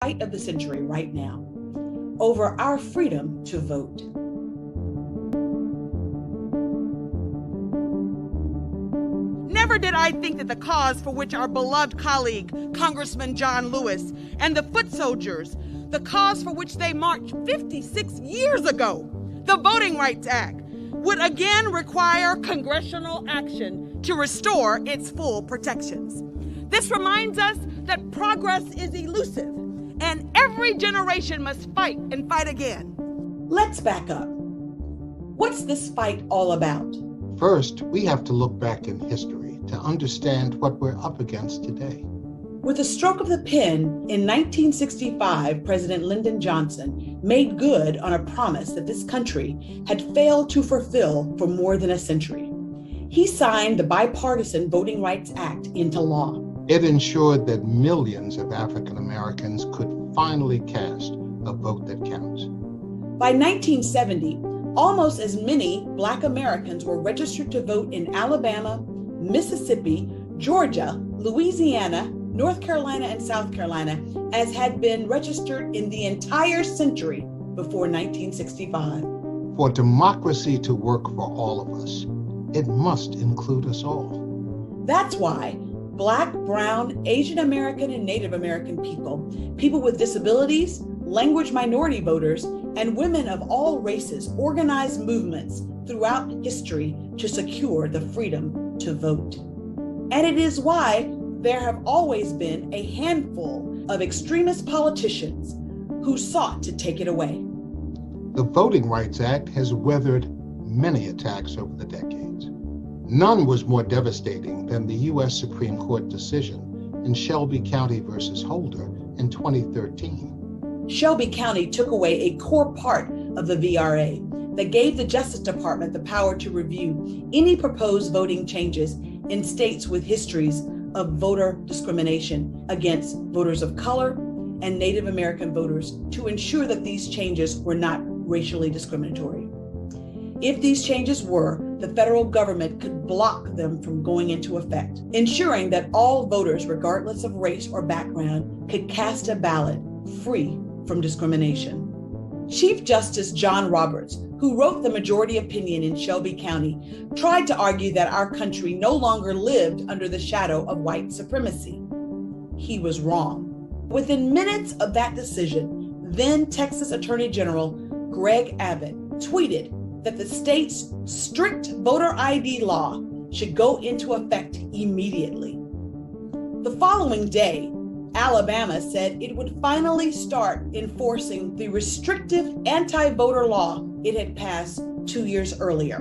fight of the century right now over our freedom to vote. Never did I think that the cause for which our beloved colleague, Congressman John Lewis, and the foot soldiers, the cause for which they marched 56 years ago, the Voting Rights Act, would again require congressional action to restore its full protections. This reminds us that progress is elusive, and every generation must fight and fight again. Let's back up. What's this fight all about? First, we have to look back in history to understand what we're up against today. With a stroke of the pen, in 1965, President Lyndon Johnson made good on a promise that this country had failed to fulfill for more than a century. He signed the bipartisan Voting Rights Act into law. It ensured that millions of African Americans could finally cast a vote that counts. By 1970, almost as many Black Americans were registered to vote in Alabama, Mississippi, Georgia, Louisiana, North Carolina, and South Carolina as had been registered in the entire century before 1965. For democracy to work for all of us, it must include us all. That's why Black, Brown, Asian American, and Native American people with disabilities, language minority voters, and women of all races organized movements throughout history to secure the freedom to vote. And it is why there have always been a handful of extremist politicians who sought to take it away. The Voting Rights Act has weathered many attacks over the decades. None was more devastating than the U.S. Supreme Court decision in Shelby County versus Holder in 2013. Shelby County took away a core part of the VRA that gave the Justice Department the power to review any proposed voting changes in states with histories of voter discrimination against voters of color and Native American voters to ensure that these changes were not racially discriminatory. If these changes were, the federal government could block them from going into effect, ensuring that all voters, regardless of race or background, could cast a ballot free from discrimination. Chief Justice John Roberts, who wrote the majority opinion in Shelby County, tried to argue that our country no longer lived under the shadow of white supremacy. He was wrong. Within minutes of that decision, then Texas Attorney General Greg Abbott tweeted that the state's strict voter ID law should go into effect immediately. The following day, Alabama said it would finally start enforcing the restrictive anti-voter law it had passed 2 years earlier.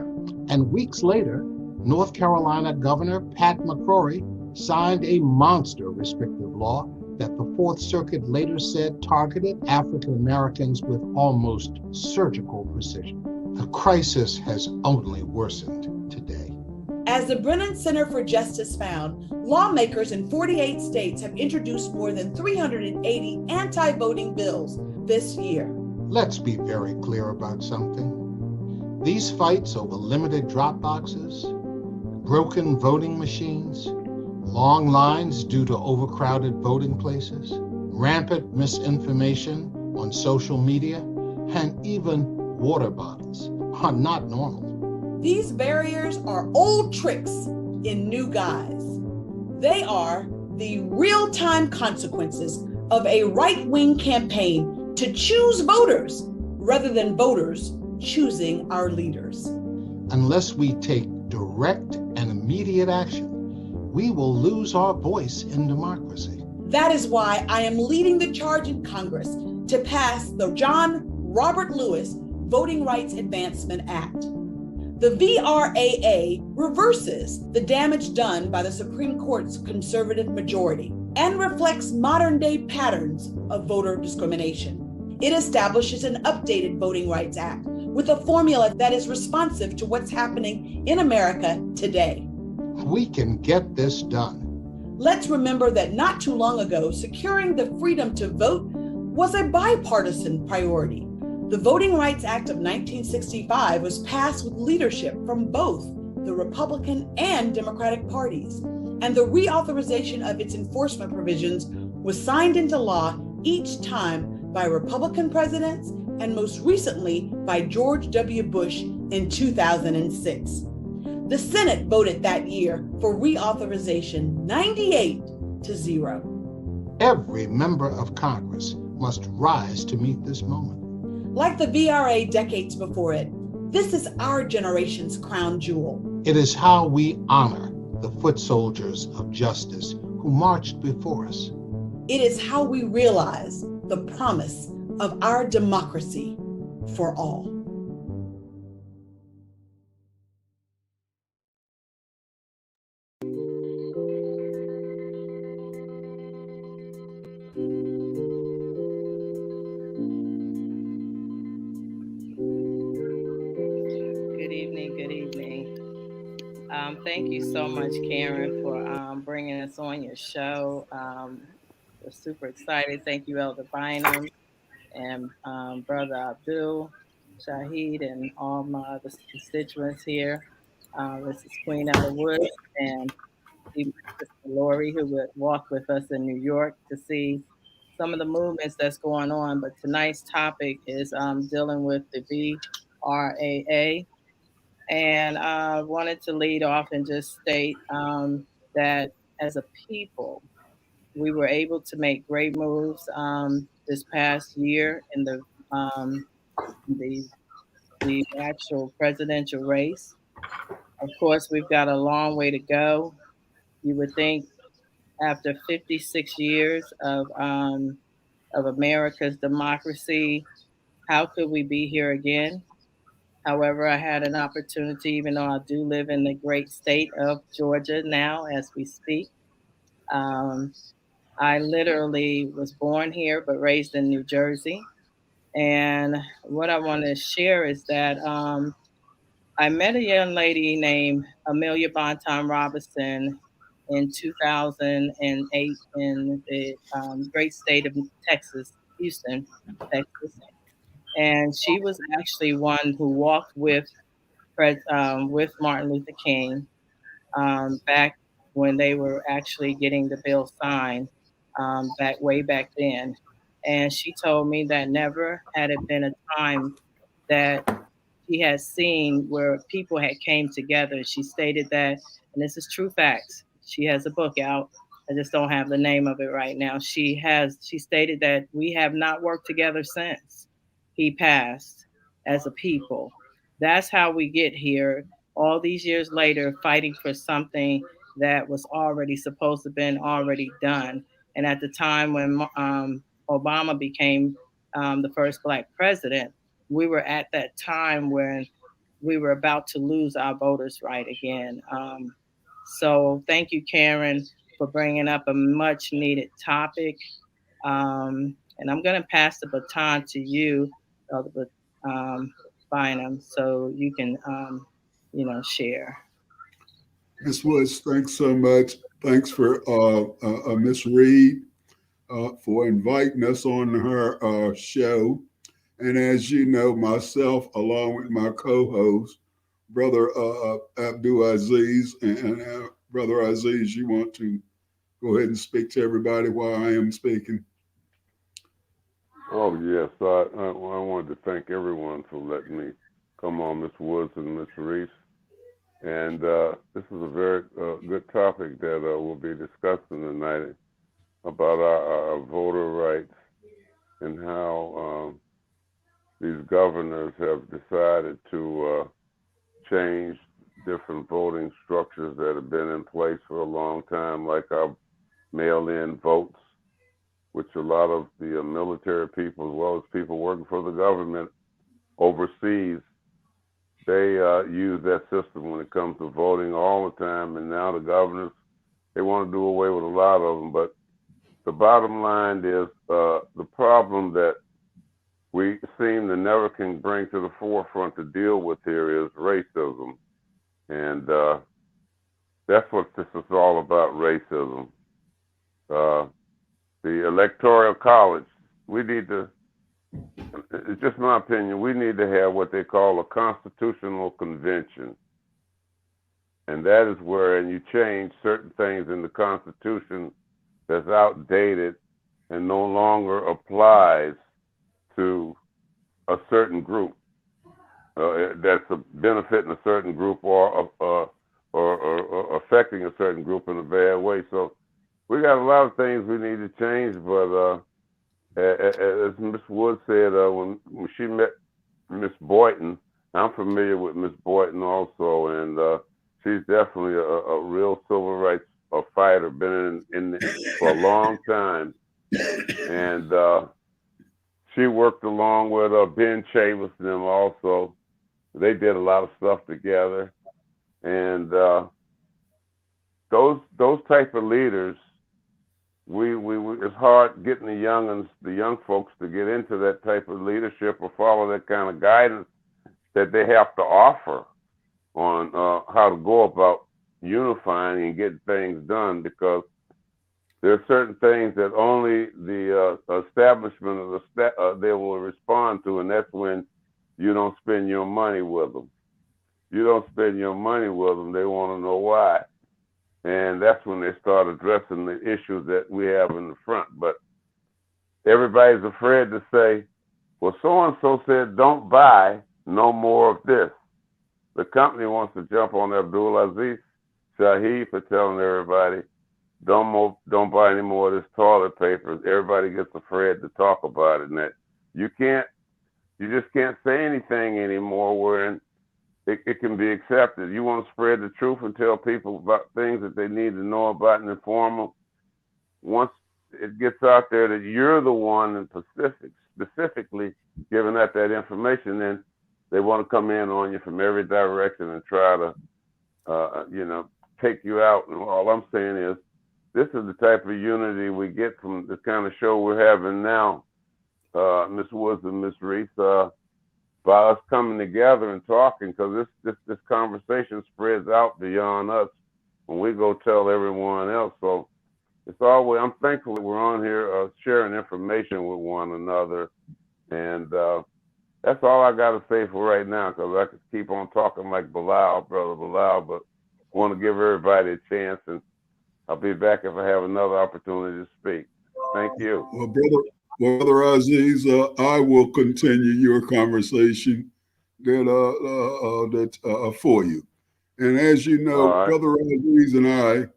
And weeks later, North Carolina Governor Pat McCrory signed a monster restrictive law that the Fourth Circuit later said targeted African Americans with almost surgical precision. The crisis has only worsened today. As the Brennan Center for Justice found, lawmakers in 48 states have introduced more than 380 anti-voting bills this year. Let's be very clear about something. These fights over limited drop boxes, broken voting machines, long lines due to overcrowded voting places, rampant misinformation on social media, and even water bottles are not normal. These barriers are old tricks in new guise. They are the real-time consequences of a right-wing campaign to choose voters rather than voters choosing our leaders. Unless we take direct and immediate action, we will lose our voice in democracy. That is why I am leading the charge in Congress to pass the John Robert Lewis Voting Rights Advancement Act. The VRAA reverses the damage done by the Supreme Court's conservative majority and reflects modern-day patterns of voter discrimination. It establishes an updated Voting Rights Act with a formula that is responsive to what's happening in America today. We can get this done. Let's remember that not too long ago, securing the freedom to vote was a bipartisan priority. The Voting Rights Act of 1965 was passed with leadership from both the Republican and Democratic parties, and the reauthorization of its enforcement provisions was signed into law each time by Republican presidents and most recently by George W. Bush in 2006. The Senate voted that year for reauthorization 98-0. Every member of Congress must rise to meet this moment. Like the VRA decades before it, this is our generation's crown jewel. It is how we honor the foot soldiers of justice who marched before us. It is how we realize the promise of our democracy for all. Good evening. Thank you so much, Karen, for bringing us on your show. We're super excited. Thank you, Elder Bynum and Brother Abdul, Shahid, and all my other constituents here. This is Queen Ella Wood and Sister Lori, who would walk with us in New York to see some of the movements that's going on. But tonight's topic is dealing with the VRAA. And I wanted to lead off and just state that as a people, we were able to make great moves this past year in um, the the actual presidential race. Of course, we've got a long way to go. You would think after 56 years of America's democracy, how could we be here again? However, I had an opportunity, even though I do live in the great state of Georgia now as we speak. Um, I literally was born here but raised in New Jersey. And what I want to share is that I met a young lady named Amelia Bonton Robinson in 2008 in the great state of Texas, Houston, Texas. And she was actually one who walked with Martin Luther King back when they were actually getting the bill signed way back then. And she told me that never had it been a time that she had seen where people had came together. She stated that, and this is true facts. She has a book out. I just don't have the name of it right now. She stated that we have not worked together since he passed as a people. That's how we get here all these years later, fighting for something that was already supposed to have been already done. And at the time when Obama became the first Black president, we were at that time when we were about to lose our voters' right again. So thank you, Karen, for bringing up a much needed topic. And I'm going to pass the baton to you, Bynum, so you can, share. Ms. Woods, thanks so much. Thanks for Miss Reed for inviting us on her show. And as you know, myself, along with my co-host, Brother Abdul Aziz, and Brother Aziz, you want to go ahead and speak to everybody while I am speaking? Oh, yes. I wanted to thank everyone for letting me come on, Miss Woods and Miss Reese. And this is a very good topic that we'll be discussing tonight about our voter rights and how these governors have decided to change different voting structures that have been in place for a long time, like our mail-in votes, which a lot of the military people, as well as people working for the government overseas, they use that system when it comes to voting all the time. And now the governors, they want to do away with a lot of them. But the bottom line is the problem that we seem to never can bring to the forefront to deal with here is racism. And that's what this is all about, racism. The Electoral College, we need to, it's just my opinion, we need to have what they call a constitutional convention. And that is where, and you change certain things in the Constitution that's outdated and no longer applies to a certain group that's benefiting a certain group or affecting a certain group in a bad way. So we got a lot of things we need to change, but as Miss Wood said, when she met Miss Boynton, I'm familiar with Miss Boynton also, and she's definitely a real civil rights fighter, been in it for a long time, and she worked along with Ben Chavis and them also. They did a lot of stuff together, and those type of leaders, we it's hard getting the young folks to get into that type of leadership or follow that kind of guidance that they have to offer on how to go about unifying and getting things done, because there are certain things that only the establishment of they will respond to, and that's when you don't spend your money with them. You don't spend your money with them, they want to know why. And that's when they start addressing the issues that we have in the front. But everybody's afraid to say, well, so-and-so said, don't buy no more of this. The company wants to jump on Abdulaziz Shaheed for telling everybody, don't buy any more of this toilet paper. Everybody gets afraid to talk about it. And that you just can't say anything anymore where it can be accepted. You want to spread the truth and tell people about things that they need to know about and inform them. Once it gets out there that you're the one and specifically giving out that information, then they want to come in on you from every direction and try to, take you out. And all I'm saying is, this is the type of unity we get from the kind of show we're having now, Miss Woods and Miss Reese, by us coming together and talking, because this conversation spreads out beyond us when we go tell everyone else. So it's always, I'm thankful that we're on here sharing information with one another, and that's all I got to say for right now, because I could keep on talking like Brother Bilal, but want to give everybody a chance, and I'll be back if I have another opportunity to speak. Thank you. Well, Brother Aziz, I will continue your conversation for you. And as you know, All right. Brother Aziz and I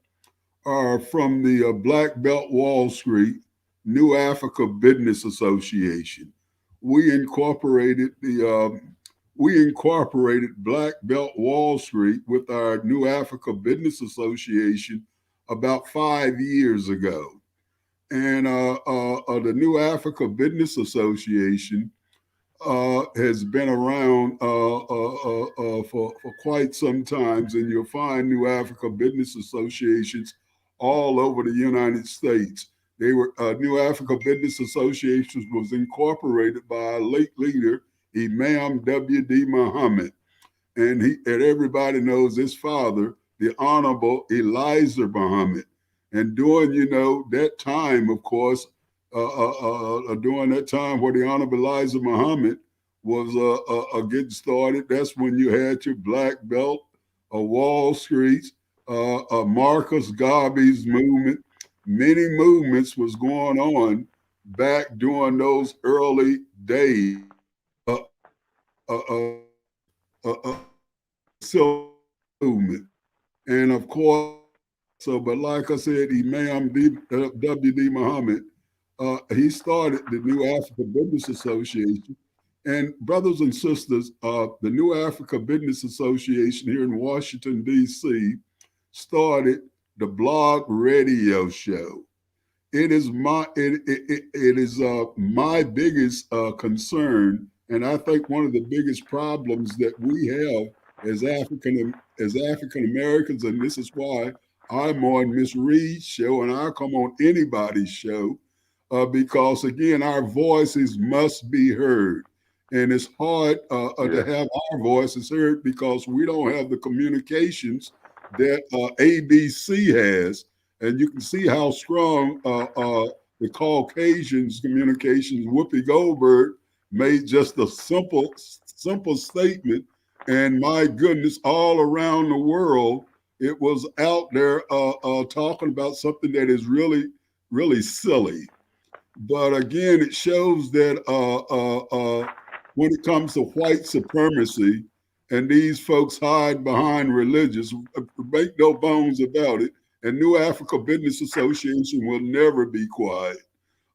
are from the Black Belt Wall Street New Africa Business Association. We incorporated Black Belt Wall Street with our New Africa Business Association about 5 years ago. And the New Africa Business Association has been around for quite some time, and you'll find New Africa Business Associations all over the United States. They were New Africa Business Associations was incorporated by our late leader, Imam W.D. Muhammad, and everybody knows his father, the Honorable Elijah Muhammad. And during that time, of course, during that time where the Honorable Elijah Muhammad was getting started, that's when you had your Black Belt, Wall Street, Marcus Garvey's movement. Many movements was going on back during those early days. Civil movement. And of course, but like I said, Imam W.D. Muhammad, he started the New Africa Business Association. And brothers and sisters, the New Africa Business Association here in Washington, D.C. started the blog radio show. It is my biggest concern, and I think one of the biggest problems that we have as African Americans, and this is why I'm on Miss Reed's show and I come on anybody's show, because again, our voices must be heard. And it's hard to have our voices heard because we don't have the communications that ABC has. And you can see how strong the Caucasians communications, Whoopi Goldberg made just a simple statement. And my goodness, all around the world, it was out there talking about something that is really, really silly. But again, it shows that when it comes to white supremacy, and these folks hide behind religious, make no bones about it. And New Africa Business Association will never be quiet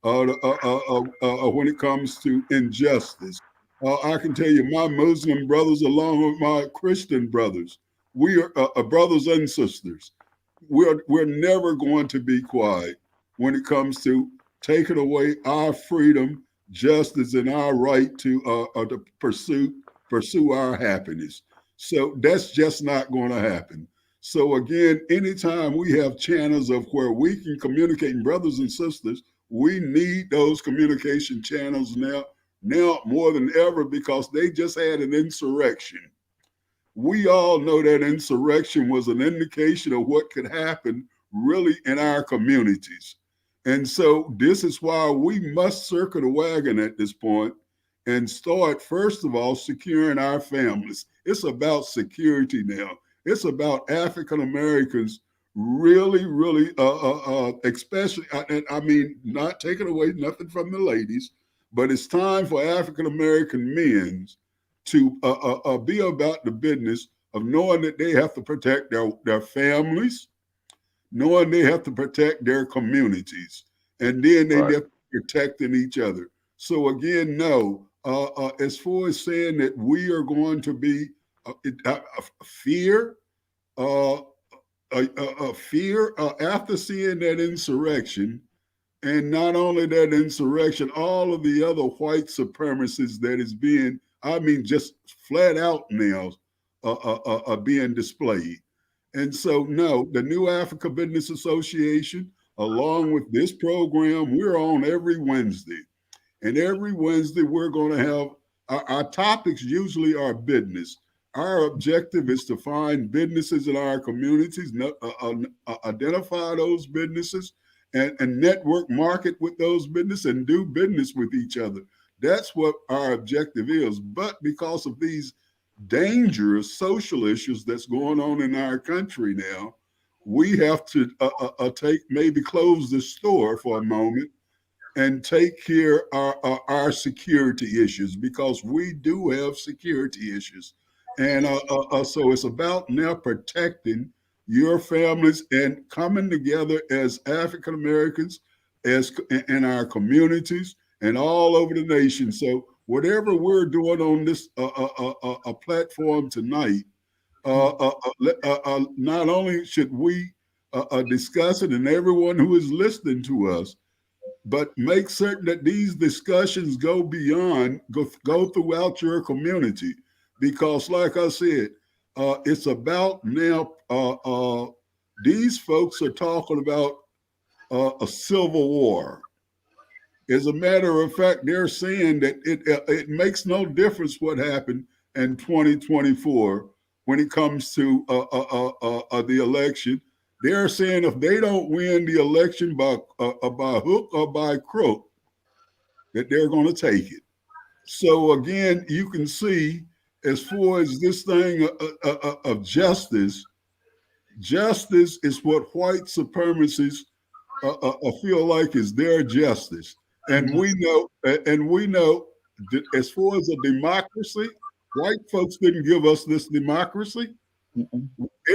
when it comes to injustice. I can tell you, my Muslim brothers, along with my Christian brothers, we are brothers and sisters. We're never going to be quiet when it comes to taking away our freedom, justice, and our right to pursue our happiness. So that's just not going to happen. So again, anytime we have channels of where we can communicate, brothers and sisters, we need those communication channels now more than ever, because they just had an insurrection. We all know that insurrection was an indication of what could happen really in our communities. And so this is why we must circle the wagon at this point and start, first of all, securing our families. It's about security now. It's about African Americans really, especially, and I mean, not taking away nothing from the ladies, but it's time for African American men to be about the business of knowing that they have to protect their families, knowing they have to protect their communities, and then they have to protecting each other. So again, no, as far as saying that we are going to be fear, fear after seeing that insurrection, and not only that insurrection, all of the other white supremacists that is being, I mean, just flat out now are being displayed. And so, no, the New Africa Business Association, along with this program, we're on every Wednesday. And every Wednesday, we're going to have our topics usually are business. Our objective is to find businesses in our communities, identify those businesses, and network market with those businesses and do business with each other. That's what our objective is. But because of these dangerous social issues that's going on in our country now, we have to maybe close the store for a moment and take care of our security issues, because we do have security issues. And so it's about now protecting your families and coming together as African Americans, as in our communities and all over the nation. So whatever we're doing on this platform tonight, not only should we discuss it, and everyone who is listening to us, but make certain that these discussions go beyond, go throughout your community. Because like I said, it's about now, these folks are talking about a civil war. As a matter of fact, they're saying that it makes no difference what happened in 2024 when it comes to the election. They're saying if they don't win the election by hook or by crook, that they're going to take it. So again, you can see, as far as this thing of justice, justice is what white supremacists feel like is their justice. And we know that as far as a democracy, white folks didn't give us this democracy.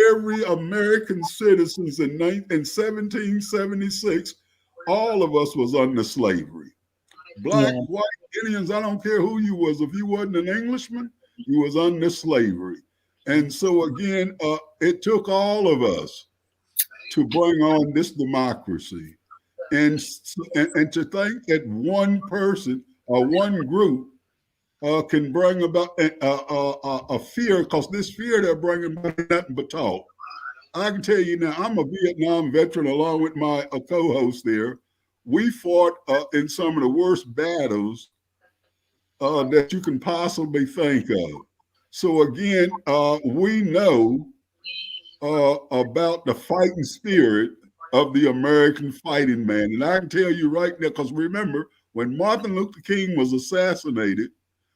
Every American citizens in 1776, all of us was under slavery. Black, white, Indians, I don't care who you was. If you wasn't an Englishman, you was under slavery. And so again, it took all of us to bring on this democracy. And to think that one person or one group can bring about a fear, because this fear they're bringing about nothing but talk. I can tell you now, I'm a Vietnam veteran along with my co-host there. We fought in some of the worst battles that you can possibly think of. So again, we know about the fighting spirit of the American fighting man. And I can tell you right now, because remember, when Martin Luther King was assassinated,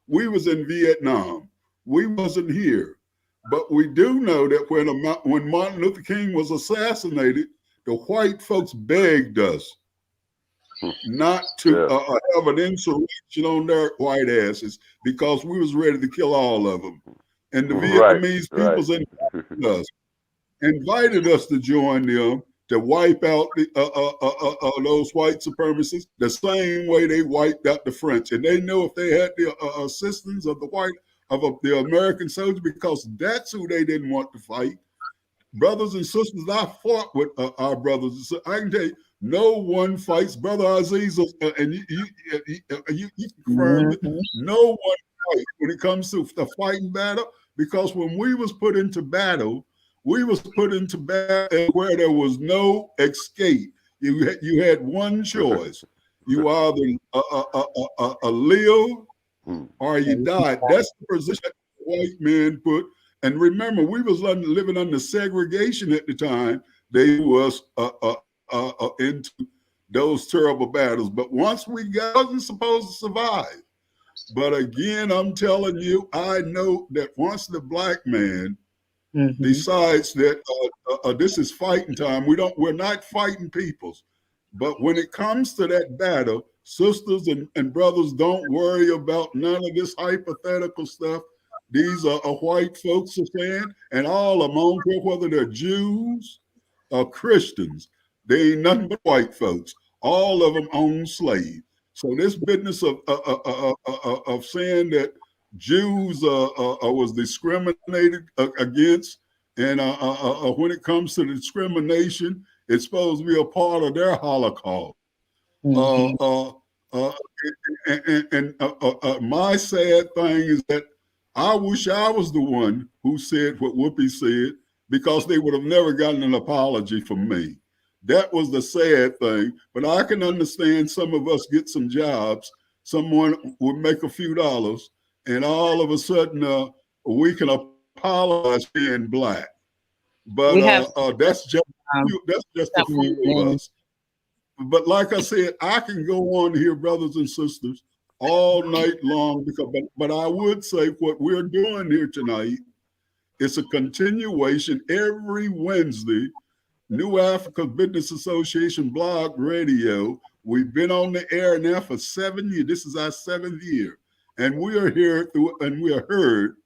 we was in Vietnam. We wasn't here. But we do know that when Martin Luther King was assassinated, the white folks begged us not to Yeah. have an insurrection on their white asses because we was ready to kill all of them. And the Right. Vietnamese Right. peoples invited us to join them to wipe out those white supremacists the same way they wiped out the French. And they know if they had the assistance of the American soldiers, because that's who they didn't want to fight. Brothers and sisters, I fought with our brothers and sisters. I can tell you, no one fights. Brother Aziz, and you confirmed it. Mhm. No one fights when it comes to the fighting battle, because when we was put into battle, we was put into battle where there was no escape. You had one choice. You either live or you died. That's the position the white man put. And remember, we was living under segregation at the time. They was into those terrible battles. But once we got, wasn't supposed to survive. But again, I'm telling you, I know that once the black man Mhm. decides that this is fighting time, we're not fighting peoples. But when it comes to that battle, sisters and brothers, don't worry about none of this hypothetical stuff. These are white folks are saying, and all of them, I don't care whether they're Jews or Christians, they ain't nothing but white folks. All of them own slaves. So this business of saying that Jews was discriminated against, and when it comes to discrimination, it's supposed to be a part of their Holocaust. Uh, Mhm. uh, uh, and my sad thing is that I wish I was the one who said what Whoopi said, because they would have never gotten an apology from me. That was the sad thing. But I can understand some of us get some jobs. Someone would make a few dollars, and all of a sudden we can apologize being black. But We have um, that's just a few of Mhm. us. But like I said, I can go on here, brothers and sisters, all night long. But I would say what we're doing here tonight is a continuation every Wednesday. New Africa Business Association Blog Radio. We've been on the air now for 7 years. This is our 7th year, and we are here and we are heard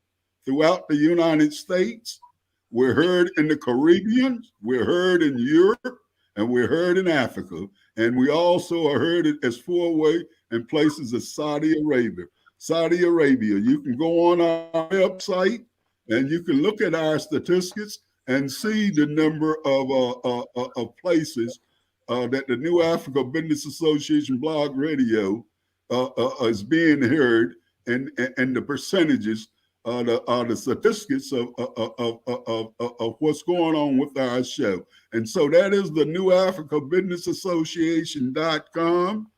throughout the United States. We're heard in the Caribbean. We're heard in Europe, and we're heard in Africa. And we also are heard as far away in places as Saudi Arabia. Saudi Arabia, you can go on our website and you can look at our statistics and see the number of places that the New Africa Business Association Blog Radio is being heard, and the percentages, the statistics of what's going on with our show. And so that is the New Africa Business Association.com,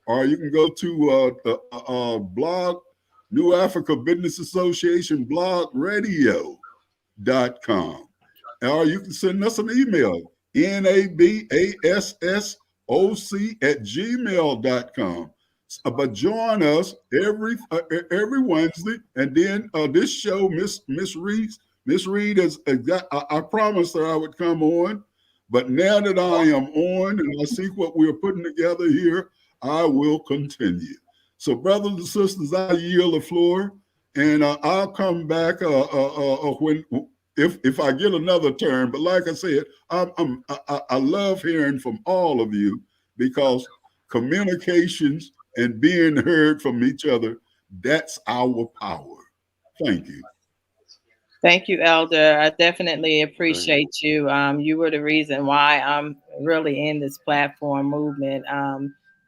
or you can go to the blog, New Africa Business Association Blog Radio.com. Or you can send us an email, nabassoc@gmail.com. But join us every Wednesday, and then this show, Miss Reed has got. I promised her I would come on, but now that I am on and I see what we're putting together here, I will continue. So, brothers and sisters, I yield the floor, and I'll come back when if I get another turn. But like I said, I love hearing from all of you, because communications and being heard from each other, that's our power. Thank you. Thank you, Elder. I definitely Thank you. appreciate you. You were the reason why I'm really in this platform movement.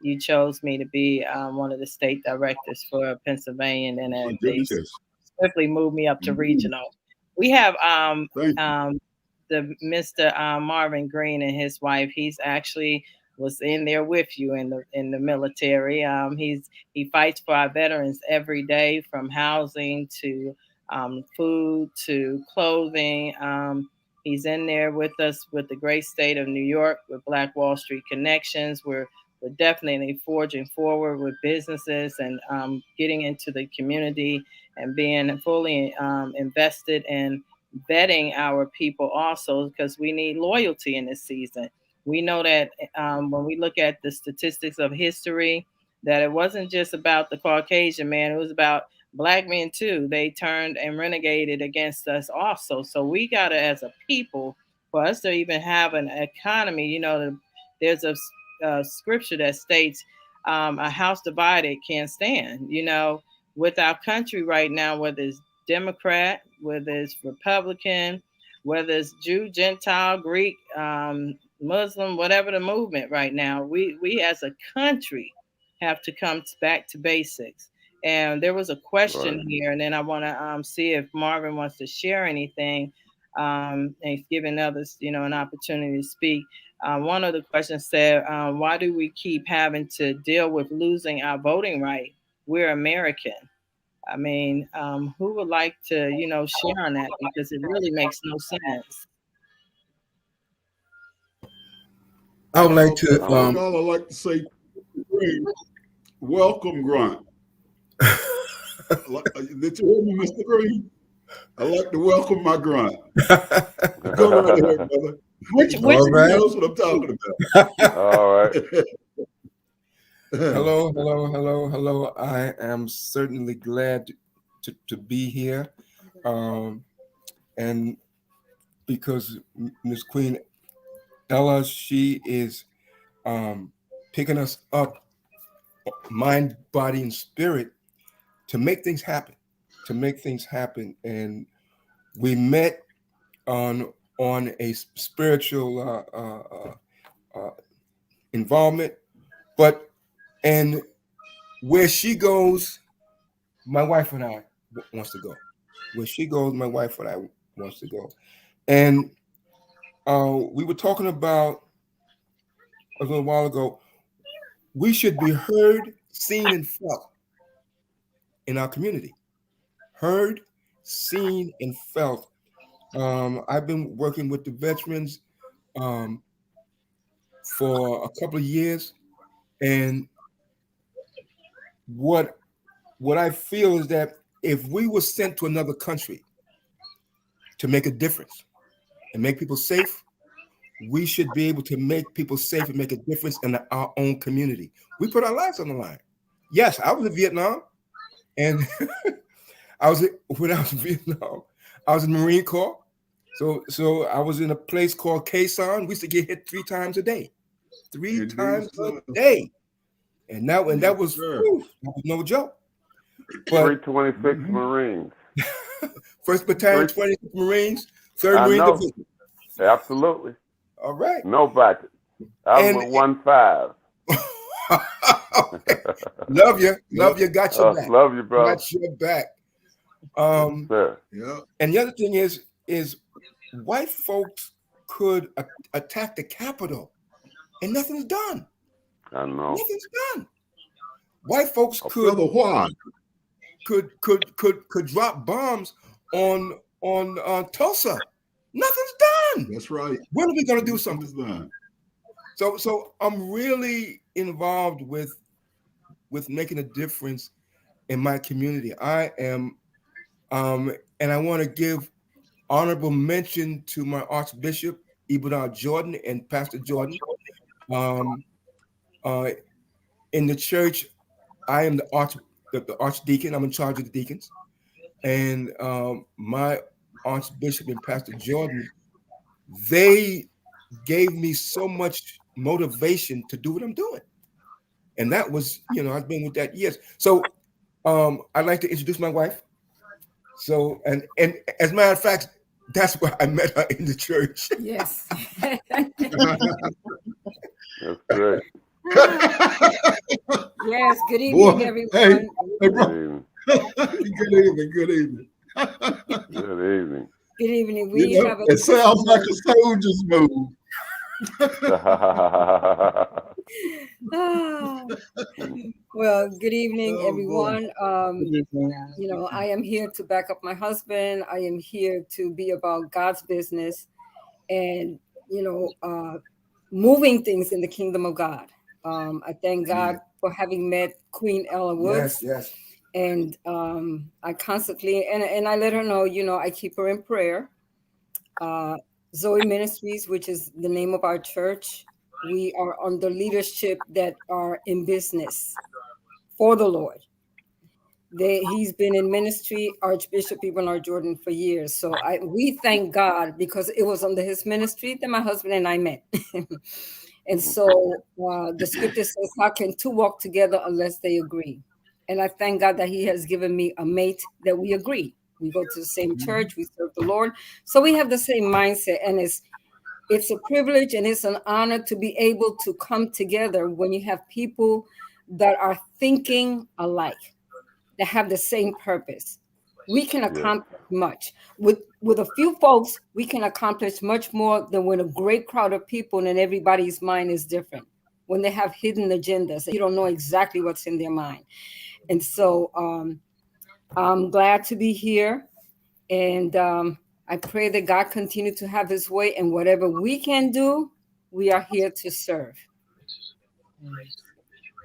You chose me to be one of the state directors for Pennsylvania, and then My they goodness. swiftly moved me up to Mhm. regional. We have Thank you. the Mr. Marvin Green and his wife. He's actually was in there with you in the military. He fights for our veterans every day, from housing to food to clothing. He's in there with us with the great state of New York with Black Wall Street Connections. We're definitely forging forward with businesses and getting into the community and being fully invested in vetting our people also, because we need loyalty in this season. We know that when we look at the statistics of history, that it wasn't just about the Caucasian man, it was about black men too. They turned and renegated against us also. So we got to, as a people, for us to even have an economy, there's a scripture that states, a house divided can't stand. With our country right now, whether it's Democrat, whether it's Republican, whether it's Jew, Gentile, Greek, Muslim, whatever the movement right now, we as a country have to come back to basics. And there was a question Right. here, and then I want to see if Marvin wants to share anything, and giving others, an opportunity to speak. One of the questions said, "Why do we keep having to deal with losing our voting right? We're American." I mean, who would like to, share on that, because it really makes no sense. I would like First to. of all, I'd like to say, welcome, Grant. Did you hear me, Mr. Green? I'd like to welcome my Grant. Go right ahead, brother. Which All right. knows what I'm talking about. All right. Hello. I am certainly glad to be here. And because Miss Queen Ella, she is picking us up, mind, body, and spirit, to make things happen. And we met on a spiritual involvement, and where she goes, my wife and I wants to go. Where she goes, my wife and I wants to go. And we were talking about a little while ago, we should be heard, seen, and felt in our community. Heard, seen, and felt. I've been working with the veterans for a couple of years, and what I feel is that if we were sent to another country to make a difference and make people safe, we should be able to make people safe and make a difference in our own community. We put our lives on the line. Yes, I was in Vietnam, and when I was in Vietnam, I was in the Marine Corps. So I was in a place called Quai Son. We used to get hit 3 times a day. Three times a day. And that was no joke. But 326 Marines. 1st Battalion, 26 Marines, 3rd Marine Division. Absolutely. All right. No budget. I was with 1-5. Love you. Got your back. Love you, bro. Got your back. Sir. Yeah. And the other thing is white folks could attack the Capitol and nothing's done. I know. Nothing's done. White folks could drop bombs on Tulsa. Nothing's done. That's right. When are we going to do something? So I'm really involved with making a difference in my community. I am, and I want to give honorable mention to my Archbishop Ibrahim Jordan and Pastor Jordan. In the church, I am the archdeacon. I'm in charge of the deacons, and my Archbishop and Pastor Jordan, they gave me so much motivation to do what I'm doing. And that was, I've been with that years. So I'd like to introduce my wife. So, and as a matter of fact, that's where I met her, in the church. Yes. That's great. Yes. Good evening, everyone. Hey, bro. Good evening. Good evening. Good evening. It sounds like a soldier's move. Well, good evening, everyone. I am here to back up my husband. I am here to be about God's business and, moving things in the kingdom of God. I thank God for having met Queen Ella Woods. Yes. And I constantly, and I let her know, I keep her in prayer. Zoe Ministries, which is the name of our church, We are under leadership that are in business for the Lord. He's been in ministry, Archbishop Bernard Jordan, for years. So we thank God, because it was under his ministry that my husband and I met. And so the scripture says, how can two walk together unless they agree? And I thank God that he has given me a mate that we agree. We go to the same church, we serve the Lord. So we have the same mindset, and it's a privilege and it's an honor to be able to come together when you have people that are thinking alike, that have the same purpose. We can accomplish much. With a few folks, we can accomplish much more than when a great crowd of people and everybody's mind is different. When they have hidden agendas, you don't know exactly what's in their mind. And so I'm glad to be here. And I pray that God continue to have his way, and whatever we can do, we are here to serve.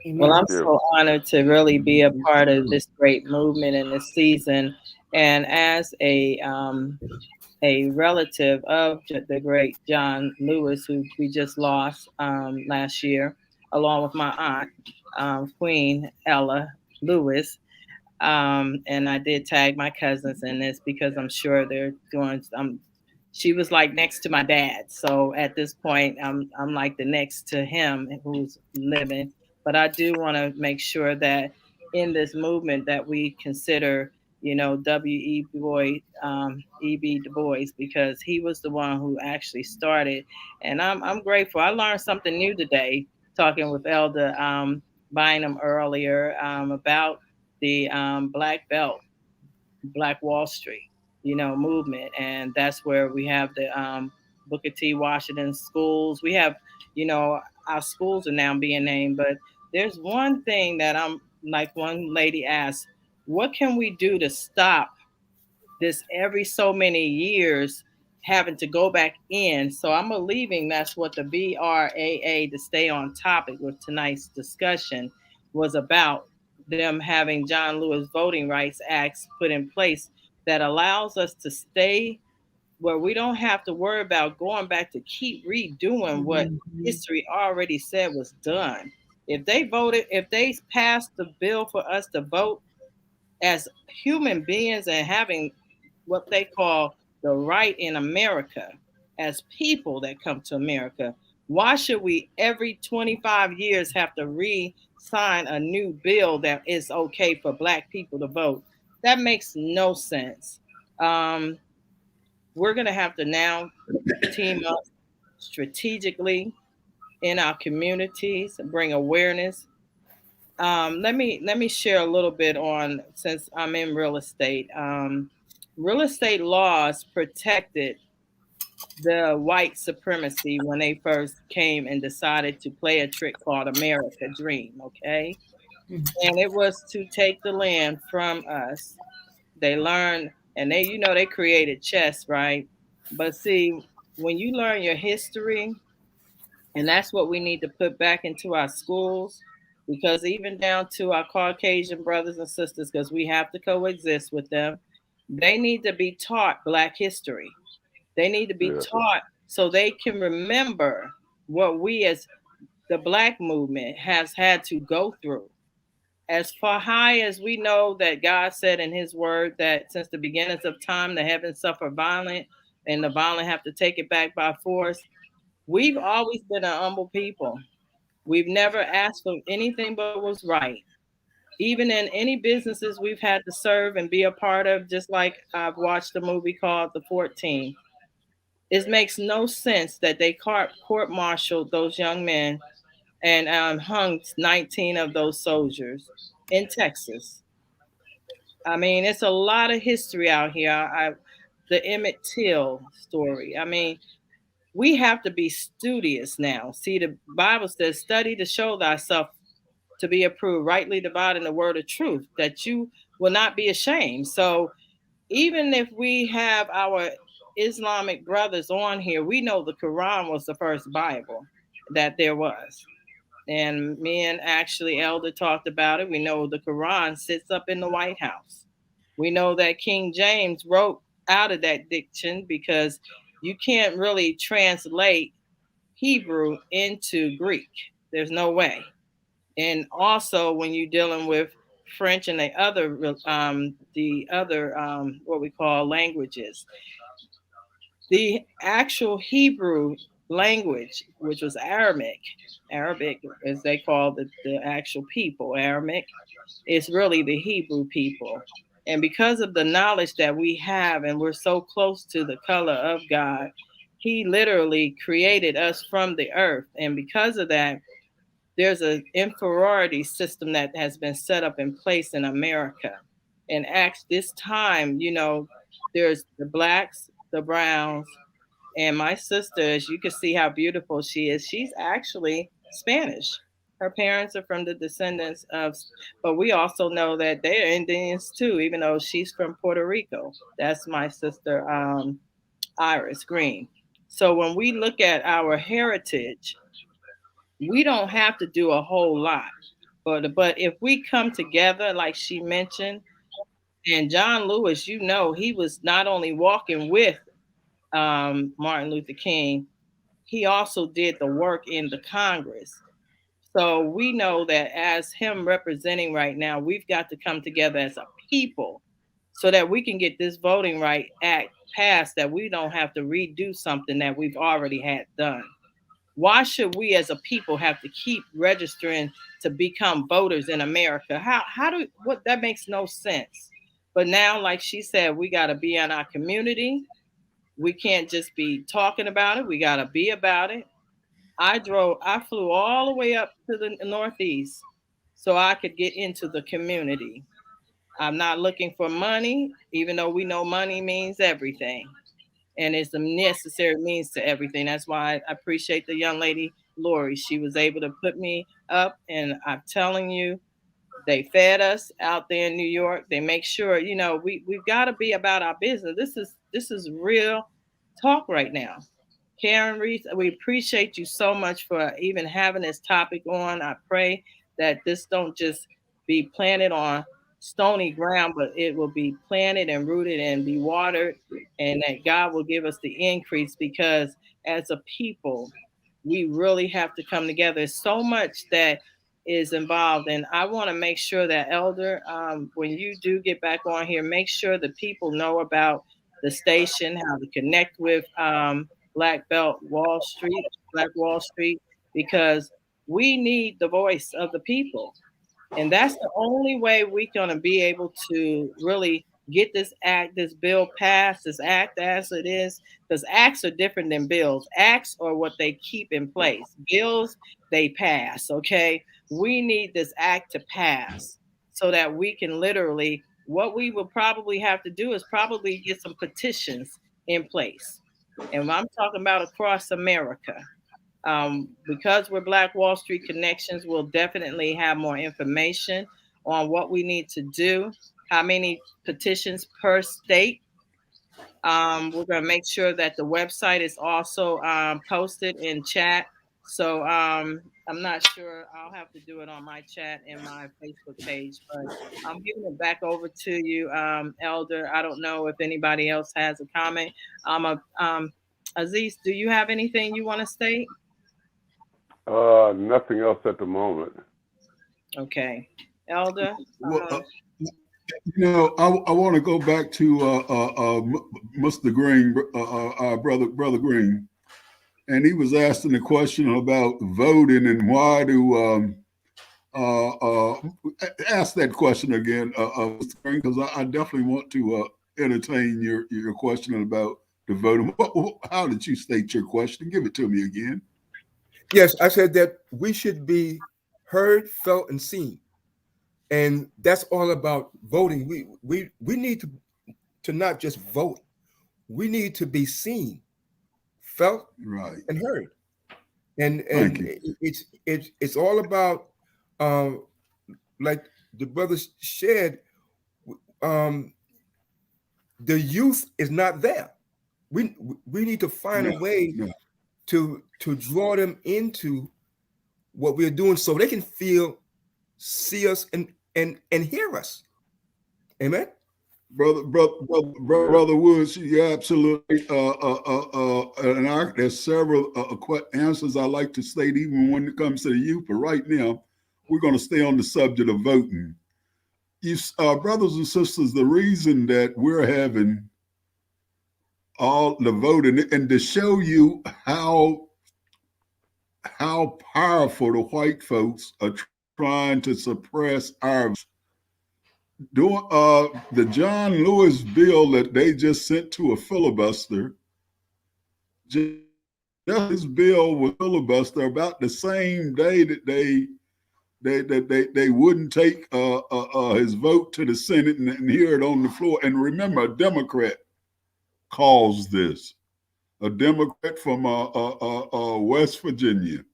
Amen. Well, I'm so honored to really be a part of this great movement in this season. And as a relative of the great John Lewis, who we just lost last year, along with my aunt, Queen Ella Lewis. And I did tag my cousins in this because I'm sure they're doing. She was like next to my dad, so at this point, I'm like the next to him who's living. But I do want to make sure that in this movement that we consider, W.E. E.B. Du Bois, because he was the one who actually started, and I'm grateful. I learned something new today talking with Elder Bynum earlier about the Black Belt, Black Wall Street, movement, and that's where we have the Booker T. Washington schools. We have, our schools are now being named, but there's one thing that I'm like one lady asked, what can we do to stop this every so many years having to go back in? So I'm believing that's what the BRAA, to stay on topic with tonight's discussion, was about, them having John Lewis Voting Rights Acts put in place that allows us to stay where we don't have to worry about going back to keep redoing what history already said was done. If they passed the bill for us to vote as human beings and having what they call the right in America as people that come to America, why should we every 25 years have to re-sign a new bill that is okay for Black people to vote? That makes no sense. We're going to have to now team up strategically in our communities, bring awareness. Let me share a little bit on, since I'm in real estate. Real estate laws protected the white supremacy when they first came and decided to play a trick called America Dream, okay? And it was to take the land from us. They learned, and they created chess, right? But see, when you learn your history, and that's what we need to put back into our schools, because even down to our Caucasian brothers and sisters, because we have to coexist with them, they need to be taught Black history. They need to be taught so they can remember what we as the Black movement has had to go through. As far high as we know that God said in his word that since the beginnings of time, the heavens suffer violent and the violent have to take it back by force. We've always been a humble people. We've never asked for anything but what was right. Even in any businesses we've had to serve and be a part of, just like I've watched a movie called The 14. It makes no sense that they court-martialed those young men and hung 19 of those soldiers in Texas. I mean, it's a lot of history out here. The Emmett Till story. I mean, we have to be studious now. See, the Bible says, study to show thyself to be approved, rightly dividing the word of truth, that you will not be ashamed. So even if we have our Islamic brothers on here, we know the Quran was the first Bible that there was. And me and actually Elder talked about it. We know the Quran sits up in the White House. We know that King James wrote out of that diction because you can't really translate Hebrew into Greek. There's no way. And also, when you're dealing with French and the other what we call languages, the actual Hebrew language, which was Arabic as they call the actual people, Aramaic, is really the Hebrew people. And because of the knowledge that we have, and we're so close to the color of God, He literally created us from the earth. And because of that, there's an inferiority system that has been set up in place in America. And at this time, there's the blacks, the browns, and my sister, as you can see how beautiful she is, she's actually Spanish. Her parents are from the descendants of, but we also know that they're Indians too, even though she's from Puerto Rico. That's my sister, Iris Green. So when we look at our heritage, we don't have to do a whole lot. But if we come together, like she mentioned, and John Lewis, he was not only walking with Martin Luther King, he also did the work in the Congress. So we know that as him representing right now, we've got to come together as a people so that we can get this Voting Right Act passed, that we don't have to redo something that we've already had done. Why should we as a people have to keep registering to become voters in America? What that makes no sense. But now, like she said, we got to be in our community. We can't just be talking about it. We got to be about it. I flew all the way up to the Northeast so I could get into the community. I'm not looking for money, even though we know money means everything. And it's a necessary means to everything. That's why I appreciate the young lady, Lori. She was able to put me up, and I'm telling you, they fed us out there in New York. They make sure, we've got to be about our business. This is real talk right now. Karen Reese, we appreciate you so much for even having this topic on. I pray that this don't just be planted on stony ground, but it will be planted and rooted and be watered, and that God will give us the increase, because as a people, we really have to come together. There's so much that is involved, and I want to make sure that, Elder, when you do get back on here, make sure the people know about the station, how to connect with Black Wall Street, because we need the voice of the people. And that's the only way we're going to be able to really get this bill passed, this act as it is, because acts are different than bills. Acts are what they keep in place. Bills, they pass, okay? We need this act to pass so that we can literally, what we will probably have to do is probably get some petitions in place. And I'm talking about across America. Because we're Black Wall Street Connections, we'll definitely have more information on what we need to do, how many petitions per state. We're going to make sure that the website is also posted in chat. So I'm not sure. I'll have to do it on my chat and my Facebook page, but I'm giving it back over to you, Elder. I don't know if anybody else has a comment. Aziz, do you have anything you want to state? Nothing else at the moment. Okay, Elder. Well, I want to go back to Mr. Green, brother Green, and he was asking the question about voting and why do ask that question again, Mr. Green, because I definitely want to entertain your question about the voting. How did you state your question? Give it to me again. Yes, I said that we should be heard, felt, and seen, and that's all about voting. We need to not just vote. We need to be seen, felt, right, and heard. And it's all about like the brothers shared. The youth is not there. We need to find a way to draw them into what we're doing so they can see us and hear us. Amen. Brother Woods, you're absolutely. There's several answers I like to state, even when it comes to the youth. But right now, we're going to stay on the subject of voting. You, brothers and sisters, the reason that we're having all the voting, and to show you how powerful the white folks are trying to suppress our doing the John Lewis bill that they just sent to a filibuster. This bill was filibuster about the same day that they wouldn't take his vote to the Senate and hear it on the floor. And remember, a Democrat caused this. A Democrat from West Virginia.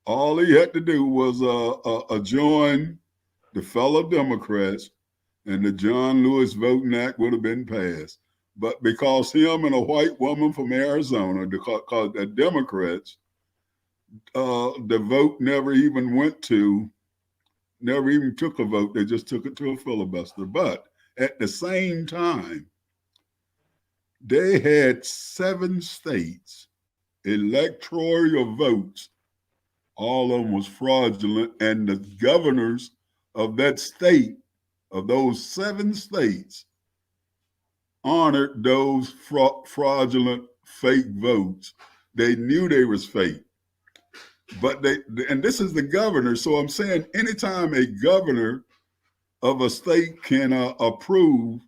All he had to do was join the fellow Democrats, and the John Lewis Voting Act would have been passed. But because him and a white woman from Arizona, because the Democrats, the vote never even took a vote. They just took it to a filibuster. But at the same time, they had 7 states electoral votes. All of them was fraudulent, and the governors of that state, of those 7 states, honored those fraudulent fake votes. They knew they was fake, but and this is the governor. So I'm saying anytime a governor of a state can approve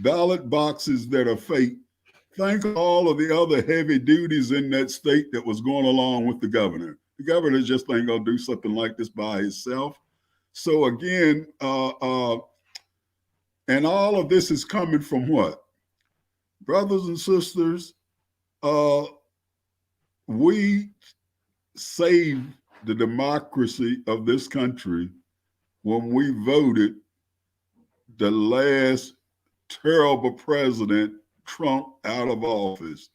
ballot boxes that are fake, think of all of the other heavy duties in that state that was going along with the governor. The governor just ain't gonna do something like this by himself. So again, and all of this is coming from what? Brothers and sisters, we saved the democracy of this country when we voted the last terrible president, Trump, out of office.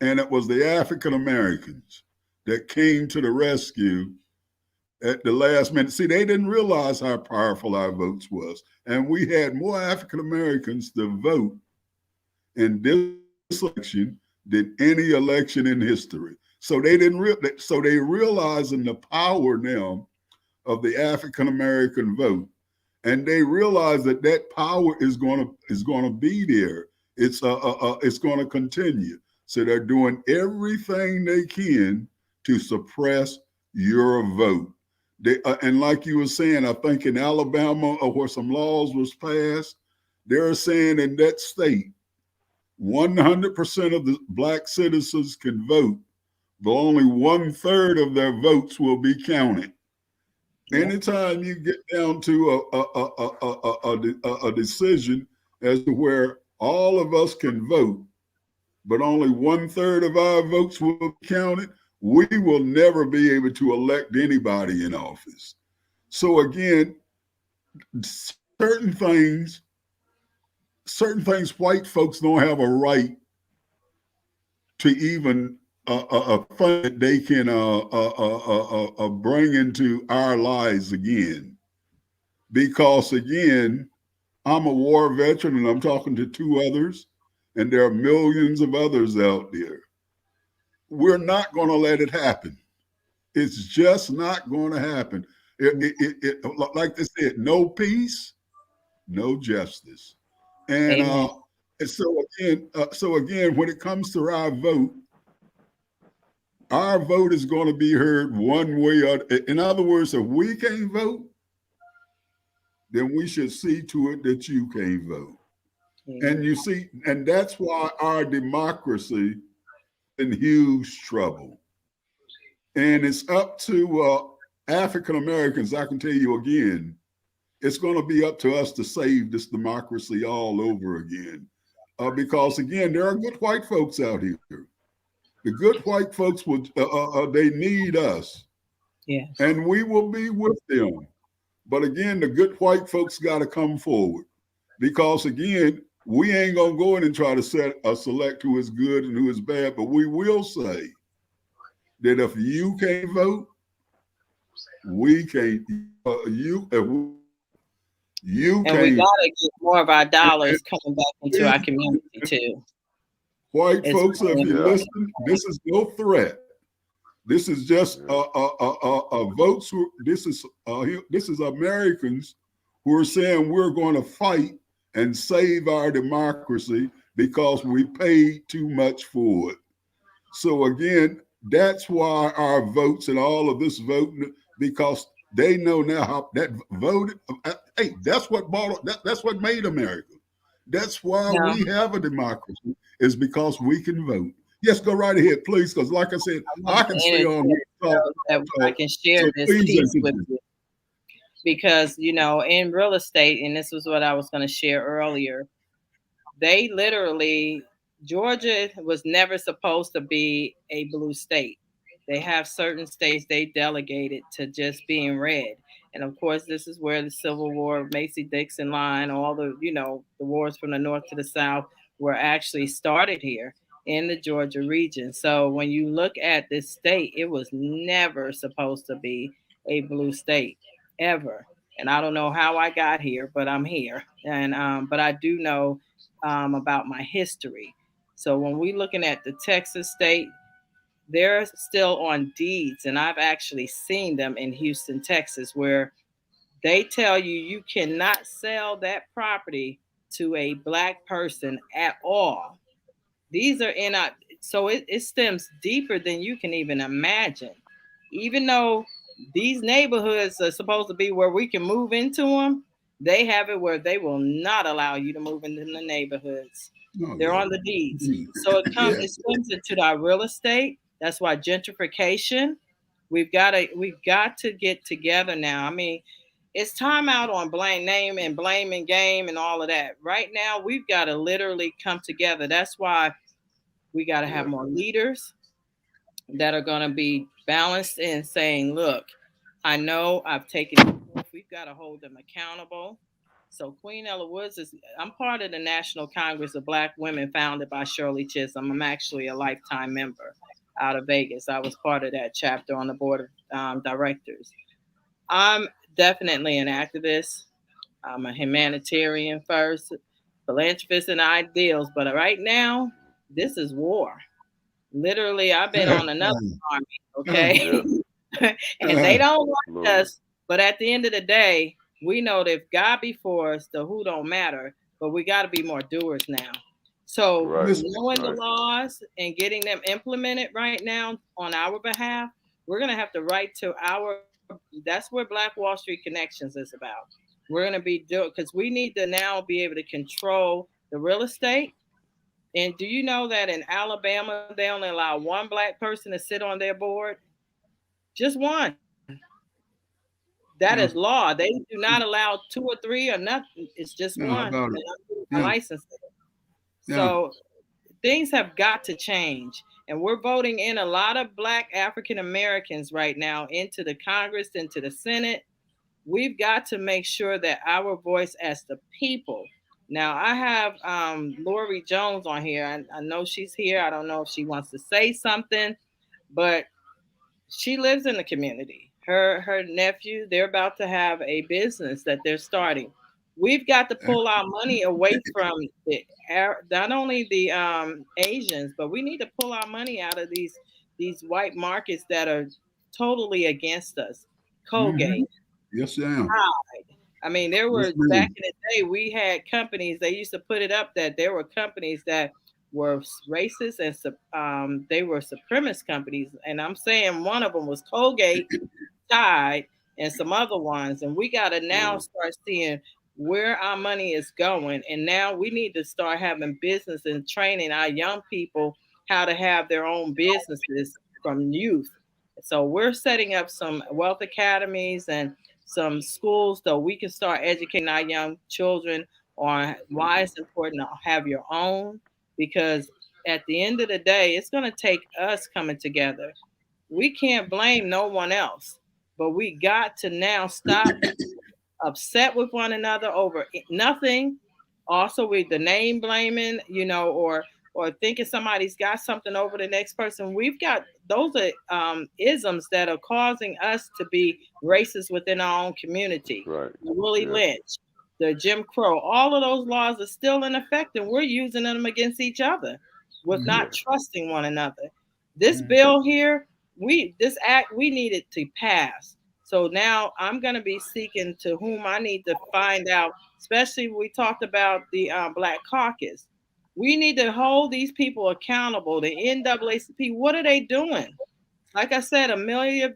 And it was the African Americans that came to the rescue at the last minute. See, they didn't realize how powerful our votes was. And we had more African Americans to vote in this election than any election in history. So they didn't so they realizing the power now of the African American vote. And they realize that that power is going to be there. It's going to continue. So they're doing everything they can to suppress your vote. And like you were saying, I think in Alabama, where some laws was passed, they're saying in that state, 100% of the Black citizens can vote, but only 1/3 of their votes will be counted. Anytime you get down to a decision as to where all of us can vote, but only 1/3 of our votes will be counted, we will never be able to elect anybody in office. So again, certain things white folks don't have a right to even fund that they can bring into our lives again. Because again, I'm a war veteran and I'm talking to 2 others, and there are millions of others out there. We're not going to let it happen. It's just not going to happen. Like they said, no peace, no justice. And so again, when it comes to our vote is going to be heard one way or in other words, if we can't vote, then we should see to it that you can't vote. And you see, and that's why our democracy is in huge trouble. And it's up to African Americans, I can tell you again, it's going to be up to us to save this democracy all over again. Because again, there are good white folks out here. The good white folks they need us. Yes. And we will be with them. But again, the good white folks got to come forward. Because again, we ain't going to go in and try to select who is good and who is bad, but we will say that if you can't vote, we can't. You And we can't. got to get more of our And dollars coming back into our community too. white It's folks, if you Yeah. listen, this is no threat. This is just Yeah. votes. This is Americans who are saying we're going to fight and save our democracy because we paid too much for it. So again, that's why our votes and all of this voting, because they know now how that voted. Hey, that's what bought. That's what made America. That's why No, we have a democracy, is because we can vote. Yes, go right ahead, please, because like I said, I I wanted can to stay end it on here there talk, so that I talk. can share So this please piece with interview. you. Because, in real estate, and this was what I was going to share earlier, they literally, Georgia was never supposed to be a blue state. They have certain states they delegated to just being red. And of course, this is where the Civil War, Macy Dixon line, all the, the wars from the north to the south were actually started here in the Georgia region. So when you look at this state, it was never supposed to be a blue state ever. And I don't know how I got here, but I'm here. And but I do know about my history. So when we're looking at the Texas state, they're still on deeds, and I've actually seen them in Houston, Texas, where they tell you you cannot sell that property to a black person at all. These are in our, so it stems deeper than you can even imagine. Even though these neighborhoods are supposed to be where we can move into them, they have it where they will not allow you to move into the neighborhoods. Oh They're yeah. on the deeds. So Yeah. it stems into our real estate. That's why gentrification. We've got to get together now. I mean, it's time out on blame name and blame and game and all of that. Right now, we've got to literally come together. That's why we got to have Yeah. more leaders that are going to be balanced in saying, look, I know I've taken it forth. We've got to hold them accountable. So Queen Ella Woods I'm part of the National Congress of Black Women founded by Shirley Chisholm. I'm actually a lifetime member out of Vegas. I was part of that chapter on the board of directors. I'm definitely an activist. I'm a humanitarian first, philanthropist and ideals. But right now, this is war. Literally, I've been on another army, okay? Yeah. And they don't like Absolutely. us, but at the end of the day, we know that if God be for us, the who don't matter, but we got to be more doers now. So Right. Miss knowing the Right. laws and getting them implemented right now on our behalf, we're going to have to write to that's where Black Wall Street Connections is about. We're going to be doing, because we need to now be able to control the real estate. And do you know that in Alabama, they only allow one black person to sit on their board? Just one. That is yeah. law. They do not allow two or three or nothing. It's just Yeah, one. how about And it? I'm getting my Yeah. license. Yeah. So things have got to change. And we're voting in a lot of black African Americans right now into the Congress, into the Senate. We've got to make sure that our voice as the people. Now, I have Lori Jones on here. I know she's here. I don't know if she wants to say something, but she lives in the community. Her nephew, they're about to have a business that they're starting. We've got to pull our money away from not only the Asians, but we need to pull our money out of these white markets that are totally against us. Mm-hmm. Colgate. Yes, I am. I mean, there Yes, were back ma'am. in the day, we had companies, they used to put it up that there were companies that were racist and they were supremacist companies. And I'm saying one of them was Colgate, Tide, and some other ones. And we got to now start seeing where our money is going. And now we need to start having business and training our young people how to have their own businesses from youth. So we're setting up some wealth academies and some schools so we can start educating our young children on why it's important to have your own. Because at the end of the day, it's going to take us coming together. We can't blame no one else, but we got to now stop upset with one another over nothing. Also, with the name blaming, or thinking somebody's got something over the next person. We've got those are isms that are causing us to be racist within our own community. Right. Willie Yeah. Lynch, the Jim Crow, all of those laws are still in effect, and we're using them against each other with not trusting one another. This bill here, this act, we needed to pass. So now I'm going to be seeking to whom I need to find out, especially we talked about the Black Caucus. We need to hold these people accountable. The NAACP, what are they doing? Like I said, Amelia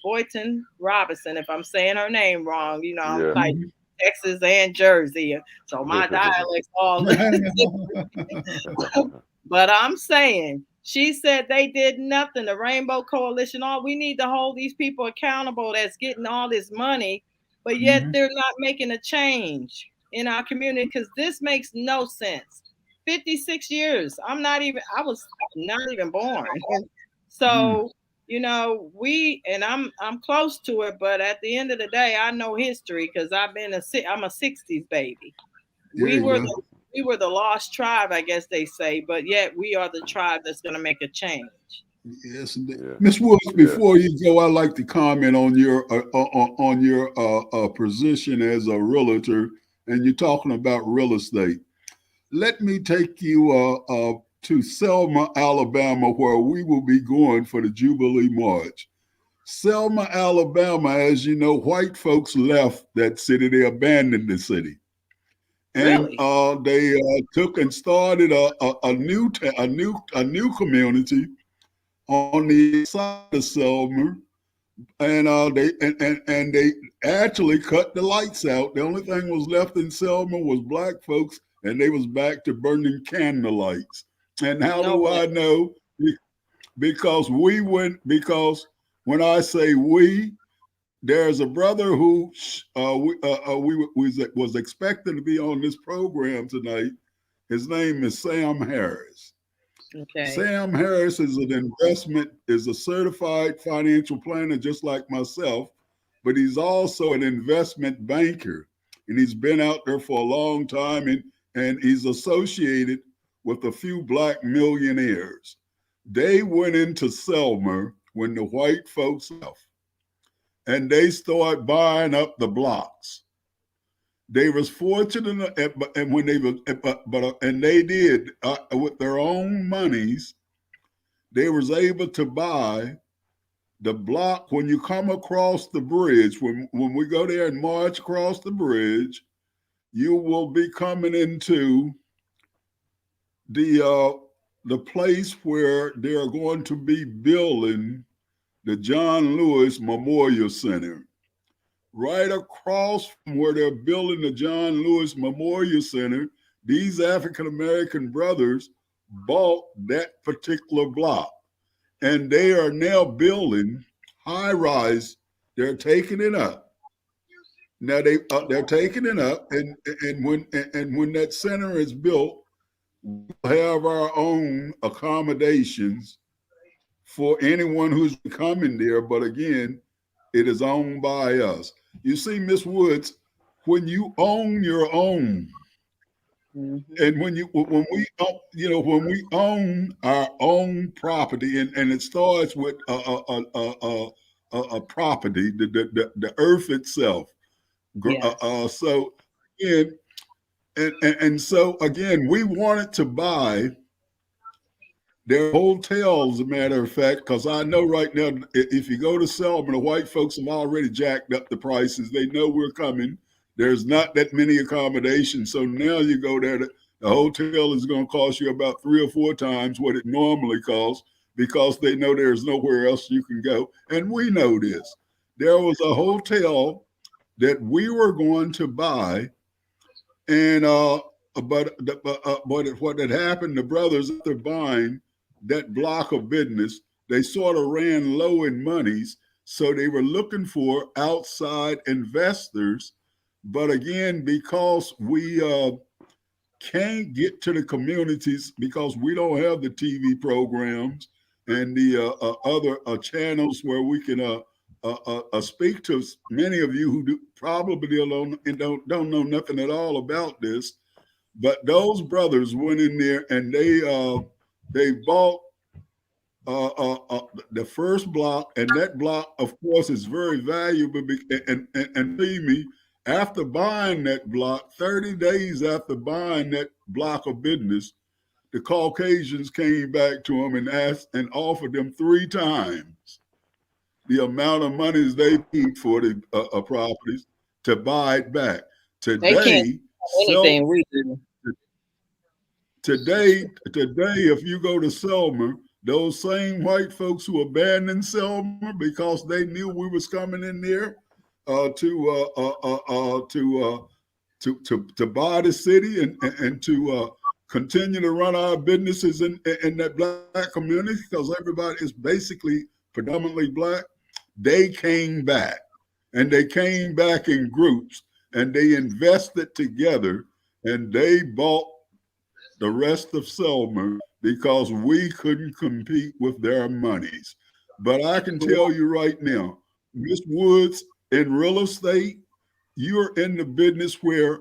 Boynton Robinson, if I'm saying her name wrong, I'm like Texas and Jersey, so my dialect's all. But I'm saying, she said they did nothing. The Rainbow Coalition, all we need to hold these people accountable that's getting all this money, but yet they're not making a change in our community, because this makes no sense. 56 years. I was not even born. So, I'm close to it, but at the end of the day, I know history because I'm a 60s baby. We were the lost tribe, I guess they say, but yet we are the tribe that's going to make a change. Yes, Ms. Woods. Before you go, I'd like to comment on your position as a realtor, and you're talking about real estate. Let me take you to Selma, Alabama, where we will be going for the Jubilee March. Selma, Alabama, as you know, white folks left that city. They abandoned the city. And they took and started a new community on the side of Selma, and they actually cut the lights out. The only thing was left in Selma was black folks, and they was back to burning candle lights. And how do I know? Because when I say we, there's a brother who was expected to be on this program tonight. His name is Sam Harris. Okay. Sam Harris is a certified financial planner, just like myself, but he's also an investment banker, and he's been out there for a long time, and he's associated with a few black millionaires. They went into Selma when the white folks left, and they started buying up the blocks. They was fortunate, and when they was, and they did with their own monies, they was able to buy the block. When you come across the bridge, when we go there and march across the bridge, you will be coming into the place where they are going to be building the John Lewis Memorial Center. Right across from where they're building the John Lewis Memorial Center, these African-American brothers bought that particular block. And they are now building high-rise. They're taking it up. Now they're taking it up, and when that center is built, we'll have our own accommodations for anyone who's coming there. But again, it is owned by us. You see, Miss Woods, when you own your own, and when we own our own property, and it starts with a property, the earth itself. So so again, we wanted to buy their hotels, as a matter of fact, because I know right now, if you go to Selma, the white folks have already jacked up the prices. They know we're coming. There's not that many accommodations. So now you go there, the hotel is going to cost you about 3 or 4 times what it normally costs, because they know there's nowhere else you can go. And we know this. There was a hotel that we were going to buy, and but what had happened, the brothers, after buying that block of business, they sort of ran low in monies, so they were looking for outside investors. But again, because we can't get to the communities, because we don't have the TV programs and the other channels where we can speak to many of you who probably don't know nothing at all about this. But those brothers went in there and they bought the first block, and that block, of course, is very valuable. And believe me, After buying that block, 30 days after buying that block of business, the Caucasians came back to them and asked and offered them 3 times the amount of monies they paid for the properties to buy it back. They can't Today, do anything we do. Today, if you go to Selma, those same white folks who abandoned Selma because they knew we was coming in there to buy the city and to continue to run our businesses in that black community, because everybody is basically predominantly black. They came back, and they came back in groups, and they invested together, and they bought the rest of Selma because we couldn't compete with their monies. But I can tell you right now, Miss Woods, in real estate, you're in the business where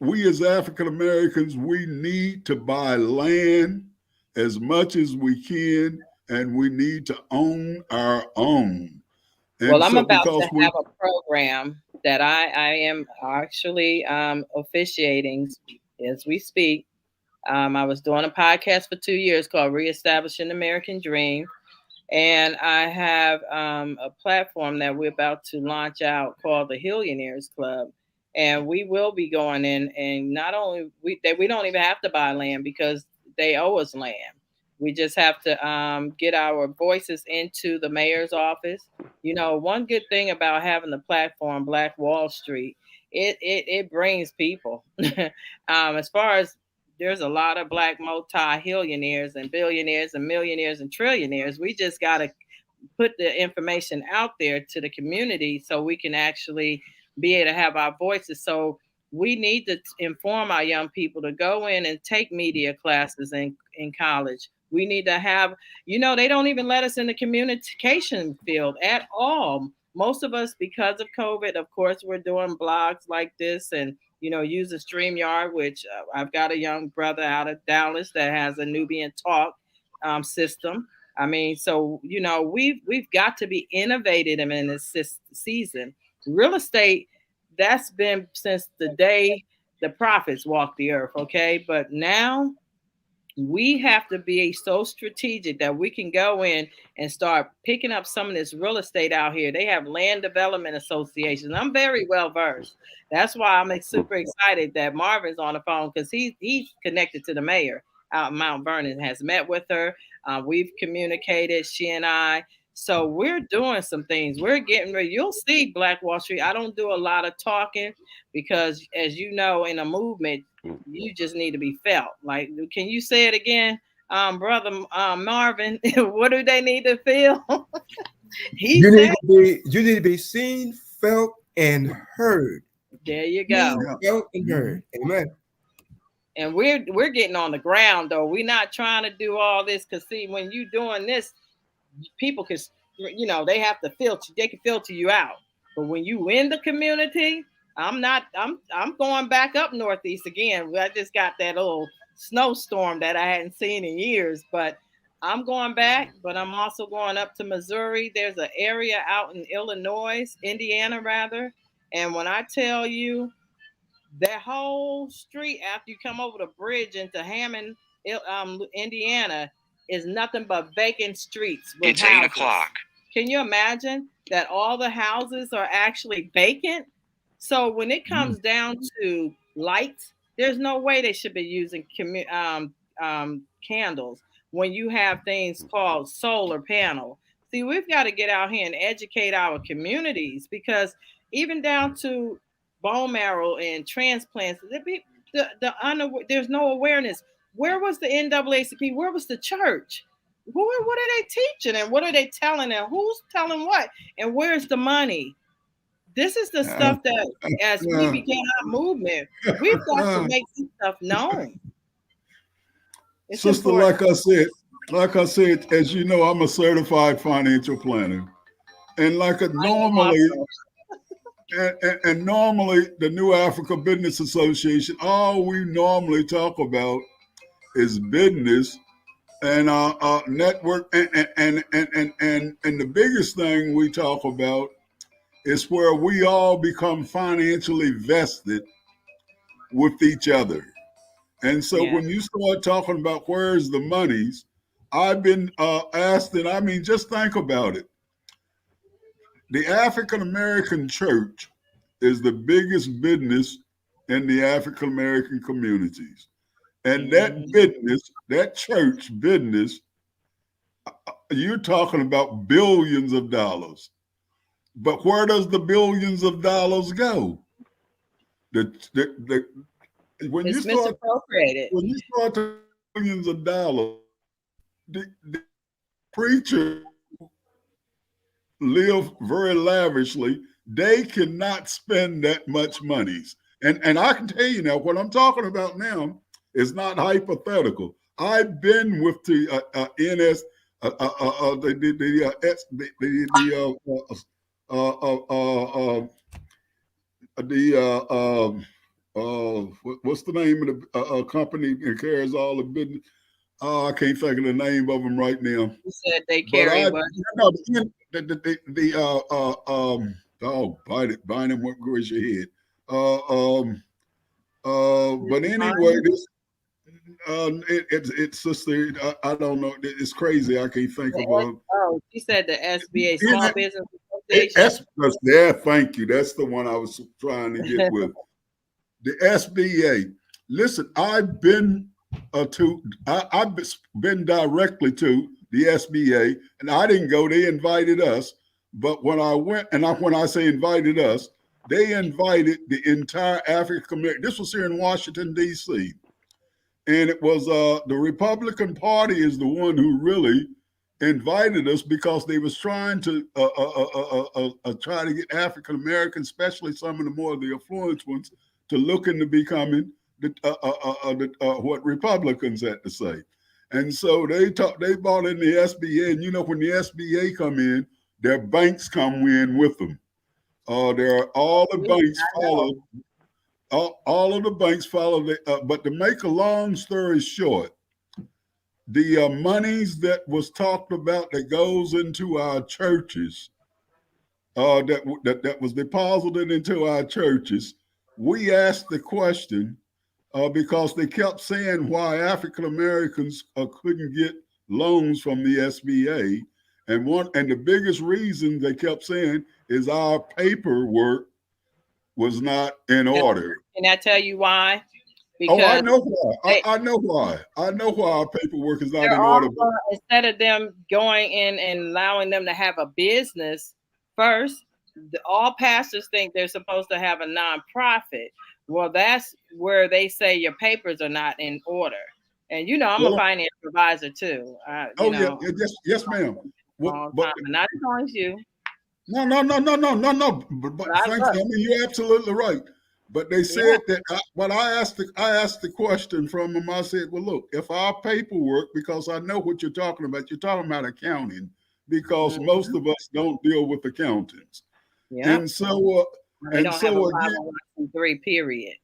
we as African Americans, we need to buy land as much as we can, and we need to own our own. And well, I'm so about because to have a program that I am actually officiating as we speak. I was doing a podcast for 2 years called Reestablishing the American Dream. And I have a platform that we're about to launch out called the Hillionaires Club. And we will be going in, and not only we don't even have to buy land because they owe us land. We just have to get our voices into the mayor's office. You know, one good thing about having the platform Black Wall Street, it brings people. As far as there's a lot of black multi-hillionaires and billionaires and millionaires and trillionaires. We just got to put the information out there to the community so we can actually be able to have our voices. So we need to inform our young people to go in and take media classes in college. We need to have, they don't even let us in the communication field at all. Most of us, because of COVID, of course, we're doing blogs like this and use a StreamYard, which I've got a young brother out of Dallas that has a Nubian Talk system. I mean, so we've got to be innovative in this season. Real estate, that's been since the day the prophets walked the earth, okay? But now we have to be so strategic that we can go in and start picking up some of this real estate out here. They have land development associations. I'm very well versed. That's why I'm super excited that Marvin's on the phone, because he's connected to the mayor out in Mount Vernon, has met with her. We've communicated, she and I. So we're doing some things. We're getting ready. You'll see Black Wall Street. I don't do a lot of talking because, as you know, in a movement, you just need to be felt. Like, can you say it again, brother Marvin? What do they need to feel? You need to be seen, felt, and heard. There you go. Felt and heard. Amen. And we're getting on the ground though. We're not trying to do all this because see, when you're doing this, people can, they have to filter. They can filter you out. But when you in the community, I'm going back up northeast again. I just got that little snowstorm that I hadn't seen in years, but I'm going back. But I'm also going up to Missouri. There's an area out in Indiana rather. And when I tell you, that whole street after you come over the bridge into Hammond, Indiana, is nothing but vacant streets. It's houses. 8 o'clock. Can you imagine that all the houses are actually vacant? So when it comes down to lights, there's no way they should be using candles when you have things called solar panel. See, we've got to get out here and educate our communities, because even down to bone marrow and transplants, there's no awareness. Where was the NAACP? Where was the church? What are they teaching and what are they telling, and who's telling what, and where's the money? This is the stuff that, as we begin our movement, we've got to make this stuff known. It's Sister, like I said, as you know, I'm a certified financial planner, and normally the New Africa Business Association, all we normally talk about is business and network, and the biggest thing we talk about It's where we all become financially vested with each other. And so when you start talking about where's the monies, I've been asked, and I mean, just think about it. The African American church is the biggest business in the African American communities. And that business, that church business, you're talking about billions of dollars. But where does the billions of dollars go? When it's misappropriated. When you start to billions of dollars, the preachers live very lavishly. They cannot spend that much monies. And I can tell you now, what I'm talking about now is not hypothetical. I've been with the NS, what's the name of the company that carries all the business? Oh, I can't think of the name of them right now. You said they carry what? Bynum, what goes your head? But anyway, this it's sister. I don't know. It's crazy. I can't think of. Oh, you said the SBA, Small Business Association. Yeah, thank you. That's the one I was trying to get with. The SBA. Listen, I've been I've been directly to the SBA, and I didn't go. They invited us. But when I went, and when I say invited us, they invited the entire African American. This was here in Washington, D.C. And it was the Republican Party is the one who really invited us because they was trying to try to get African Americans, especially some of the more of the affluent ones, to look into becoming what Republicans had to say. And so they bought in the SBA, and you know when the SBA come in, their banks come in with them. There are all the banks follow. All of the banks follow. But to make a long story short, the monies that was talked about that goes into our churches, that was deposited into our churches, we asked the question because they kept saying why African Americans couldn't get loans from the SBA, and the biggest reason they kept saying is our paperwork was not in order. Can I tell you why? Because I know why. I know why. I know why our paperwork is not in order. Instead of them going in and allowing them to have a business first, all pastors think they're supposed to have a nonprofit. Well, that's where they say your papers are not in order. And you know, I'm a finance advisor too. Yes, ma'am. But not as long as you. No. But thanks. I mean, you're absolutely right. But they said that. I asked the question from them. I said, "Well, look, if our paperwork, because I know what you're talking about. You're talking about accounting, because most of us don't deal with accountants, and so they don't have a 501(c)(3) period."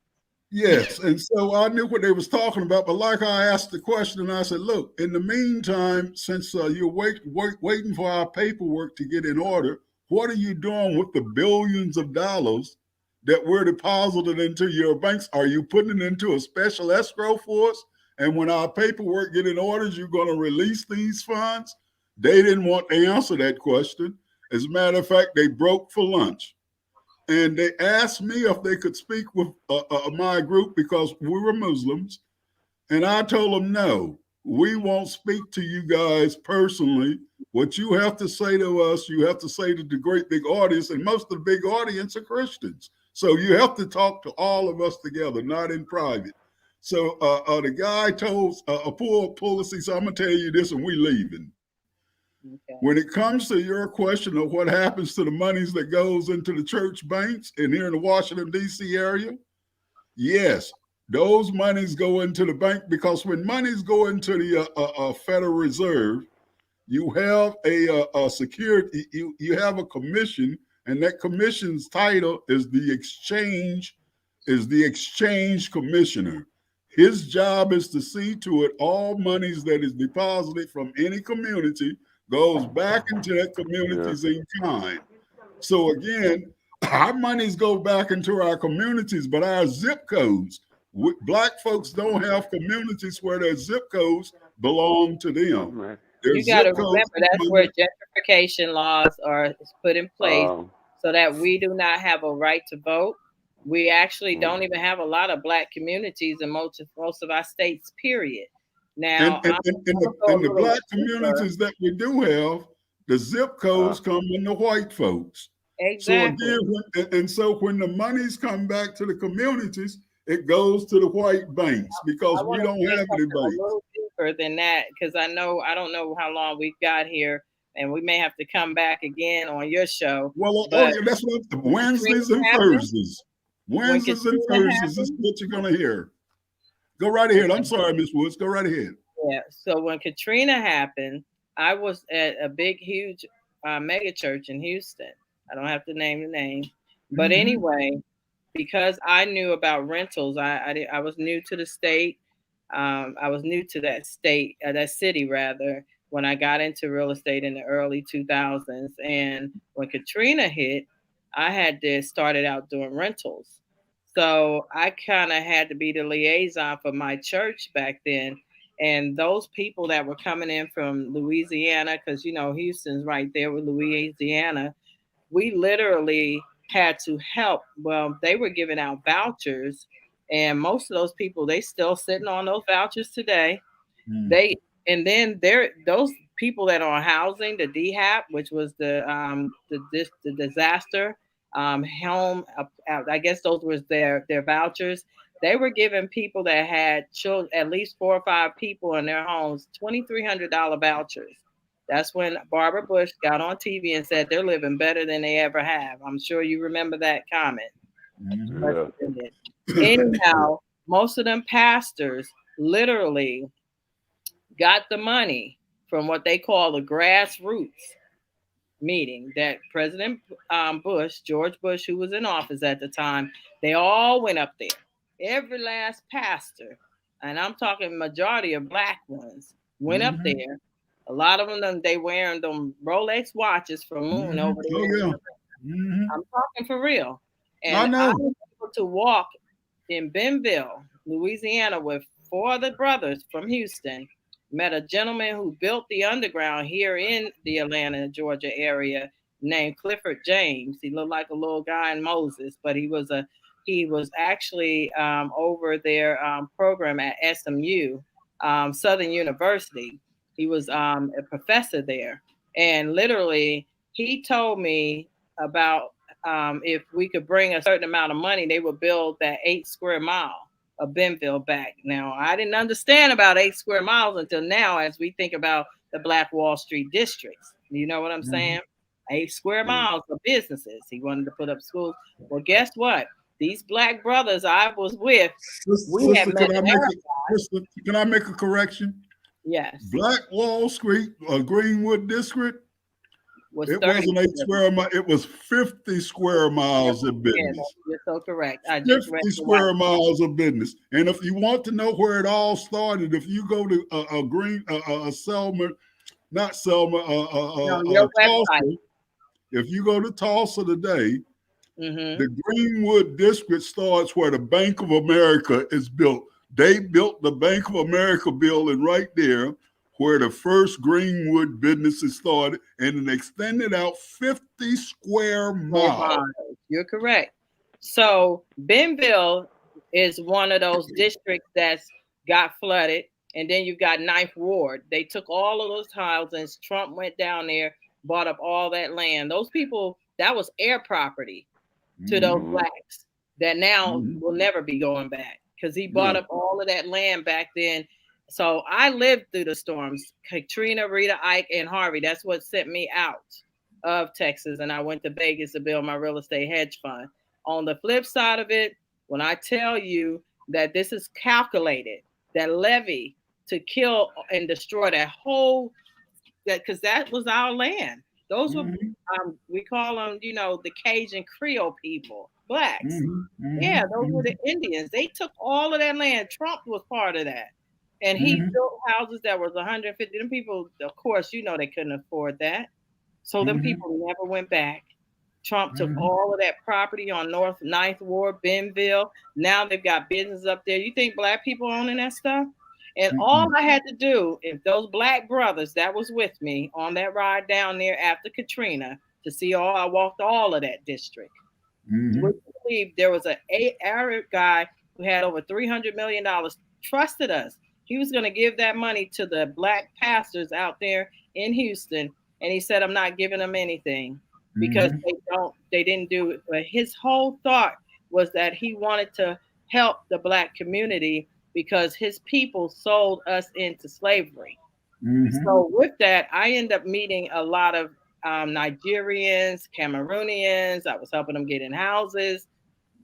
Yes, and so I knew what they was talking about. But like I asked the question, I said, "Look, in the meantime, since you're waiting for our paperwork to get in order, what are you doing with the billions of dollars that were deposited into your banks? Are you putting it into a special escrow for us? And when our paperwork get in order, you're going to release these funds?" They didn't want to answer that question. As a matter of fact, they broke for lunch. And they asked me if they could speak with my group because we were Muslims. And I told them, no, we won't speak to you guys personally. What you have to say to us, you have to say to the great big audience, and most of the big audience are Christians. So you have to talk to all of us together, not in private. So the guy told pull the seat. So I'm going to tell you this, and we leaving. Okay. When it comes to your question of what happens to the monies that goes into the church banks and here in the Washington, D.C. area, yes, those monies go into the bank because when monies go into the Federal Reserve, you have a security, you have a commission, and that commission's title is the exchange commissioner. His job is to see to it all monies that is deposited from any community goes back into that communities in kind. So again, our monies go back into our communities, but our zip codes, black folks don't have communities where their zip codes belong to them. Their You got to zip codes. remember that's where gentrification laws are put in place so that we do not have a right to vote. We actually don't even have a lot of black communities in most of our states, period. Now, and the black communities that we do have, the zip codes come in the white folks. Exactly. So again, so when the monies come back to the communities, it goes to the white banks because we don't have any banks. A little deeper than that, because I don't know how long we've got here, and we may have to come back again on your show. Well, that's what Wednesdays and Thursdays. Wednesdays and Thursdays is what you're gonna hear. Go right ahead. I'm sorry, Miss Woods. Go right ahead. Yeah. So when Katrina happened, I was at a big, huge mega church in Houston. I don't have to name the name, but anyway, because I knew about rentals, I was new to the state. I was new to that state, that city rather, when I got into real estate in the early 2000s. And when Katrina hit, I had to started out doing rentals. So I kind of had to be the liaison for my church back then. And those people that were coming in from Louisiana, because Houston's right there with Louisiana, we literally had to help. Well, they were giving out vouchers, and most of those people, they still sitting on those vouchers today. And then those people that are on housing, the DHAP, which was the disaster home, I guess those was their vouchers. They were giving people that had children, at least 4 or 5 people in their homes, $2,300 vouchers. That's when Barbara Bush got on TV and said they're living better than they ever have. I'm sure you remember that comment. Anyhow, most of them pastors literally got the money from what they call the grassroots meeting that President George Bush, who was in office at the time, they all went up there. Every last pastor, and I'm talking majority of black ones, went up there. A lot of them, they wearing them Rolex watches from Moon over there. I'm talking for real. And I was able to walk in Bentonville, Louisiana, with 4 other brothers from Houston. Met a gentleman who built the underground here in the Atlanta, Georgia area named Clifford James. He looked like a little guy in Moses, but he was actually over their program at SMU, Southern University. He was a professor there. And literally, he told me about if we could bring a certain amount of money, they would build that 8 square mile of Bentonville back. Now, I didn't understand about 8 square miles until now as we think about the Black Wall Street districts. You know what I'm saying? 8 square miles of businesses. He wanted to put up schools. Well, guess what? These black brothers I was with, can I make a correction? Yes. Black Wall Street, Greenwood District, it wasn't 8 square miles. It was 50 square miles of business. You're so correct. 50 square miles of business. And if you want to know where it all started, if you go to Selma, not Selma, Tulsa, if you go to Tulsa today, the Greenwood District starts where the Bank of America is built. They built the Bank of America building right there, where the first Greenwood businesses started, and it extended out 50 square miles. You're correct. So Bentonville is one of those districts that's got flooded. And then you've got 9th Ward. They took all of those houses. Trump went down there, bought up all that land. Those people, that was air property to those blacks that now will never be going back, because he bought up all of that land back then. So I lived through the storms, Katrina, Rita, Ike, and Harvey. That's what sent me out of Texas. And I went to Vegas to build my real estate hedge fund. On the flip side of it, when I tell you that this is calculated, that levy to kill and destroy that whole, because that was our land. Those were, we call them, the Cajun Creole people, blacks. Yeah, those were the Indians. They took all of that land. Trump was part of that. And he built houses that was 150. Them people, of course, they couldn't afford that. So them people never went back. Trump took all of that property on North 9th Ward, Benville. Now they've got business up there. You think black people owning that stuff? And all I had to do, if those black brothers that was with me on that ride down there after Katrina to see I walked all of that district. We believe there was an Arab guy who had over $300 million, trusted us. He was going to give that money to the black pastors out there in Houston. And he said, I'm not giving them anything because they didn't do it. But his whole thought was that he wanted to help the black community because his people sold us into slavery. So with that, I end up meeting a lot of Nigerians, Cameroonians. I was helping them get in houses.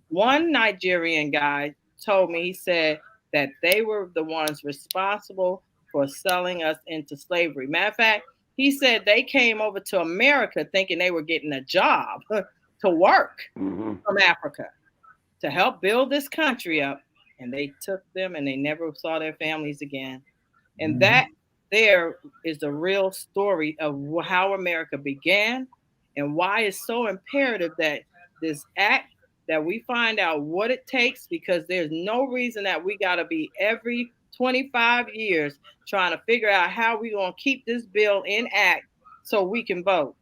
One Nigerian guy told me, he said that they were the ones responsible for selling us into slavery. Matter of fact, he said they came over to America thinking they were getting a job to work from Africa to help build this country up. And they took them and they never saw their families again. And that there is the real story of how America began and why it's so imperative that this act, that we find out what it takes, because there's no reason that we got to be every 25 years trying to figure out how we're going to keep this bill in act so we can vote.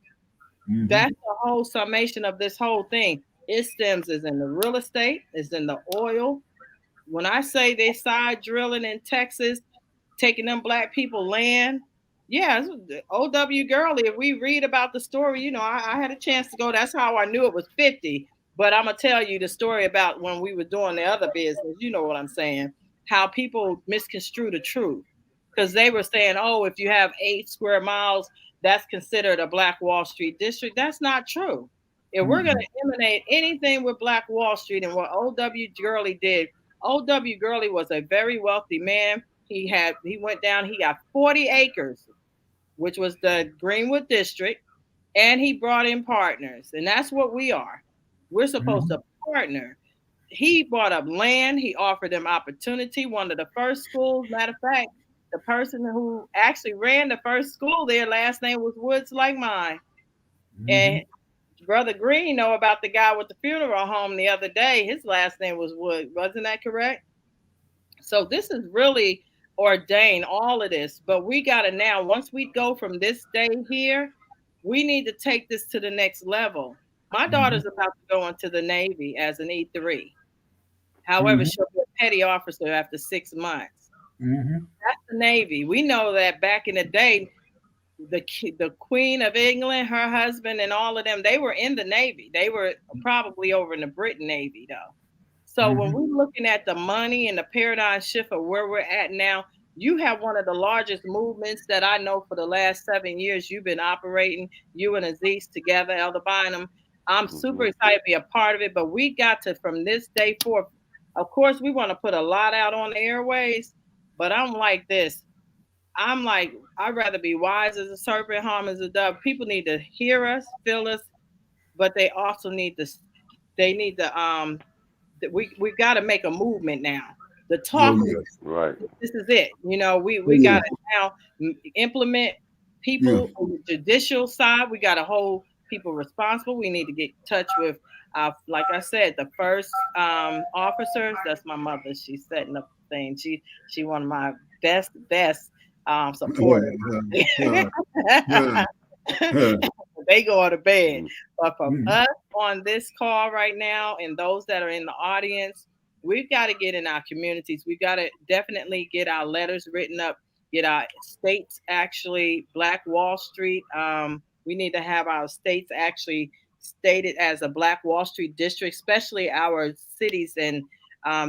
That's the whole summation of this whole thing. It stems is in the real estate, it's in the oil. When I say they side drilling in Texas, taking them black people land, yeah, O.W. Gurley, if we read about the story, you know, I had a chance to go. That's how I knew it was 50. But I'm going to tell you the story about when we were doing the other business. You know what I'm saying? How people misconstrue the truth. Because they were saying, oh, if you have 8 square miles, that's considered a Black Wall Street district. That's not true. If we're going to eliminate anything with Black Wall Street and what O.W. Gurley did, O.W. Gurley was a very wealthy man. He went down, he got 40 acres, which was the Greenwood district, and he brought in partners. And that's what we are. We're supposed to partner. He bought up land, he offered them opportunity. One of the first schools, matter of fact, the person who actually ran the first school there, last name was Woods, like mine. And Brother Green know about the guy with the funeral home the other day. His last name was Wood. Wasn't that correct? So this is really ordained, all of this. But we got to now, once we go from this day here, we need to take this to the next level. My daughter's about to go into the Navy as an E3. However, she'll be a petty officer after 6 months. That's the Navy. We know that back in the day, the Queen of England, her husband, and all of them, they were in the Navy. They were probably over in the Britain Navy, though. So when we're looking at the money and the paradigm shift of where we're at now, you have one of the largest movements that I know for the last 7 years you've been operating, you and Aziz together, Elder Bynum. I'm super excited to be a part of it, but we got to, from this day forth, of course, we want to put a lot out on the airways, but I'm like this. I'm like, I'd rather be wise as a serpent, harm as a dove. People need to hear us, feel us, but they also need to, we got to make a movement now. The talk, right. This is it. You know, we got to now implement people on the judicial side. We got to hold people responsible. We need to get in touch with, like I said, the first officers. That's my mother. She's setting up the thing. She one of my best supporters. They go to bed. But from us on this call right now, and those that are in the audience, we've got to get in our communities. We've got to definitely get our letters written up, get our states actually, Black Wall Street. We need to have our states actually stated as a Black Wall Street district, especially our cities and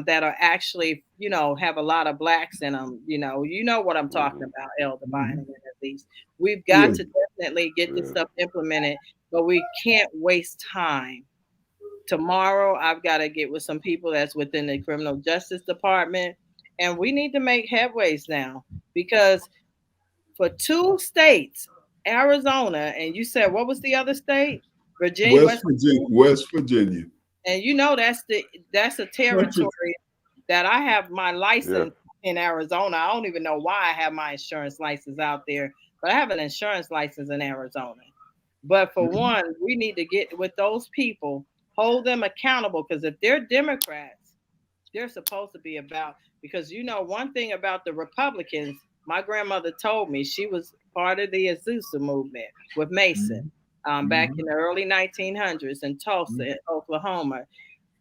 that are actually, you know, have a lot of blacks in them. You know what I'm talking about, Elder Bynum, at least. We've got to definitely get this stuff implemented, but we can't waste time. Tomorrow, I've got to get with some people that's within the criminal justice department, and we need to make headways now, because for 2 states, Arizona, and you said, what was the other state? Virginia, West Virginia. And you know that's a territory that I have my license in Arizona. I don't even know why I have my insurance license out there, but I have an insurance license in Arizona. But for one, we need to get with those people, hold them accountable, because if they're Democrats, they're supposed to be about, because one thing about the Republicans, my grandmother told me, she was part of the Azusa movement with Mason back in the early 1900s in Tulsa, in Oklahoma.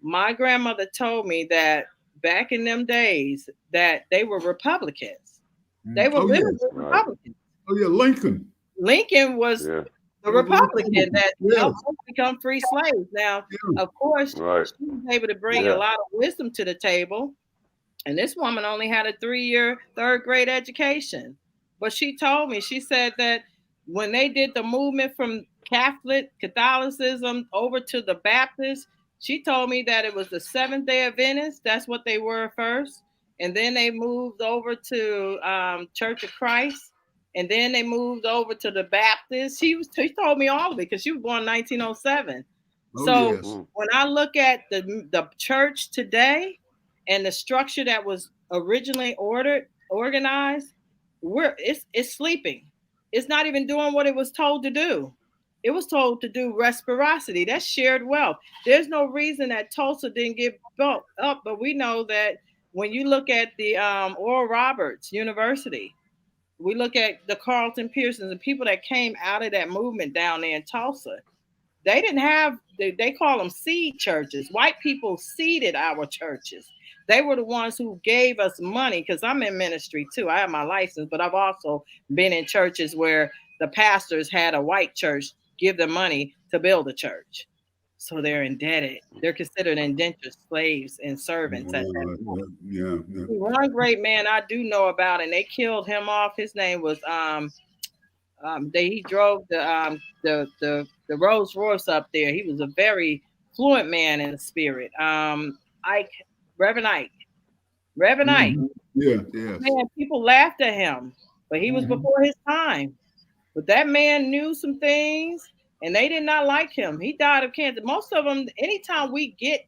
My grandmother told me that back in them days that they were Republicans. They were literally Republicans. Oh yeah, Lincoln. Lincoln was the Republican that helped us become free slaves. Now, of course, she was able to bring a lot of wisdom to the table. And this woman only had a 3-year, third grade education. But she told me, she said that when they did the movement from Catholicism over to the Baptists, she told me that it was the Seventh-day Adventists. That's what they were first. And then they moved over to Church of Christ. And then they moved over to the Baptists. She told me all of it because she was born in 1907. When I look at the church today and the structure that was originally organized, it's sleeping. It's not even doing what it was told to do. It was told to do reciprocity. That's shared wealth. There's no reason that Tulsa didn't get built up, but we know that when you look at the Oral Roberts University, we look at the Carlton Pearsons and people that came out of that movement down there in Tulsa. They didn't have, they call them seed churches. White people seeded our churches. They were the ones who gave us money, because I'm in ministry too. I have my license, but I've also been in churches where the pastors had a white church give them money to build a church. So they're indebted. They're considered indentured slaves and servants at that point. One great man I do know about, and they killed him off. His name was he drove the Rolls Royce up there. He was a very fluent man in the spirit. Reverend Ike. Yeah. Man, people laughed at him, but he was before his time. But that man knew some things, and they did not like him. He died of cancer. Most of them, anytime we get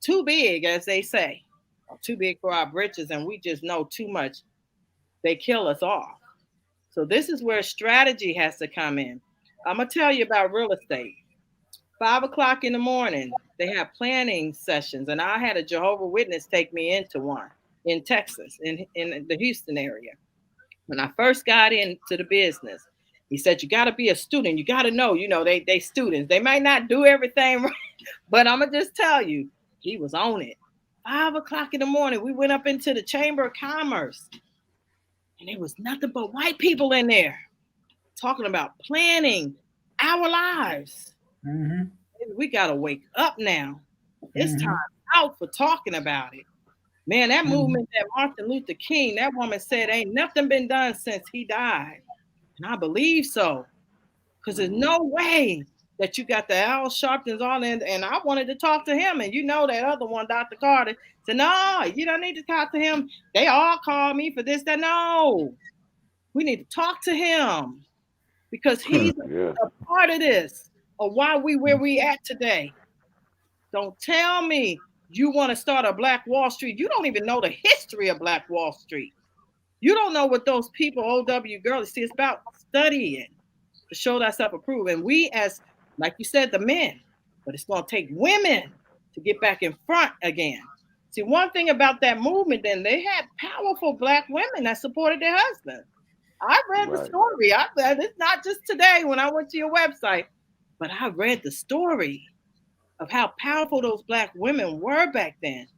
too big, as they say, or too big for our britches, and we just know too much, they kill us off. So this is where strategy has to come in. I'm gonna tell you about real estate. 5 o'clock in the morning, they have planning sessions, and I had a Jehovah's Witness take me into one in Texas, in the Houston area. When I first got into the business, he said, you got to be a student. You got to know, they students. They might not do everything right, but I'm going to just tell you, he was on it. 5 o'clock in the morning, we went up into the Chamber of Commerce, and there was nothing but white people in there talking about planning our lives. We got to wake up now. It's time out for talking about it. Man, that movement that Martin Luther King, that woman said, ain't nothing been done since he died. And I believe so. Because there's no way that you got the Al Sharptons all in. And I wanted to talk to him. And that other one, Dr. Carter, said, no, you don't need to talk to him. They all call me for this, that. No, we need to talk to him. Because he's a part of this, of why where we at today. Don't tell me you want to start a Black Wall Street. You don't even know the history of Black Wall Street. You don't know what those people, OW girls, see, it's about studying to show thyself approved. And we, as, like you said, the men, but it's going to take women to get back in front again. See, one thing about that movement, then, they had powerful Black women that supported their husbands. I read the story. It's not just today when I went to your website, but I read the story of how powerful those Black women were back then.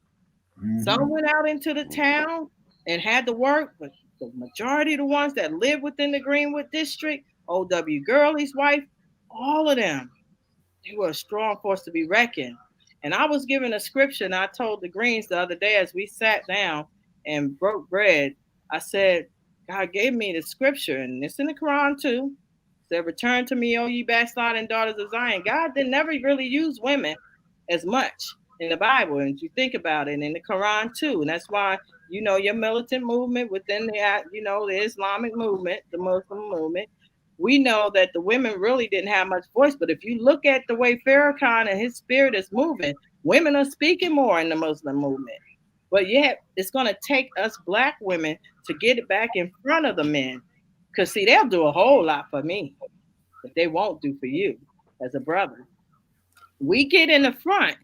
Some went out into the town and had to work, but the majority of the ones that live within the Greenwood district, O.W. Gurley's wife, all of them, they were a strong force to be reckoned. And I was given a scripture, and I told the Greens the other day as we sat down and broke bread, I said, God gave me the scripture, and it's in the Quran too. It said, return to me, O ye backsliding daughters of Zion. God didn't never really use women as much in the Bible, and you think about it, in the Quran too. And that's why, your militant movement within the, the Islamic movement, the Muslim movement, we know that the women really didn't have much voice. But if you look at the way Farrakhan and his spirit is moving, women are speaking more in the Muslim movement. But yet, it's going to take us Black women to get it back in front of the men. Because, see, they'll do a whole lot for me. that they won't do for you as a brother. We get in the front.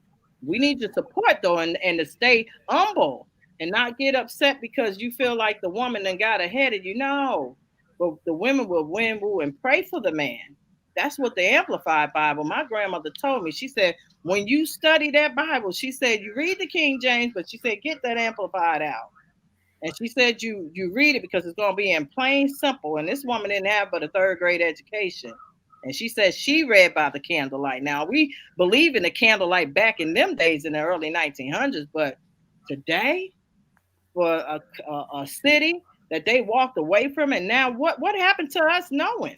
We need your support though, and to stay humble and not get upset because you feel like the woman that got ahead of you. No, but the women will win, woo, and pray for the man. That's what the Amplified Bible. My grandmother told me. She said, when you study that Bible, she said you read the King James, but she said get that Amplified out. And she said you read it because it's going to be in plain simple. And this woman didn't have but a third grade education. And she said she read by the candlelight. Now, we believe in the candlelight back in them days in the early 1900s. But today, for a city that they walked away from, and now what happened to us knowing?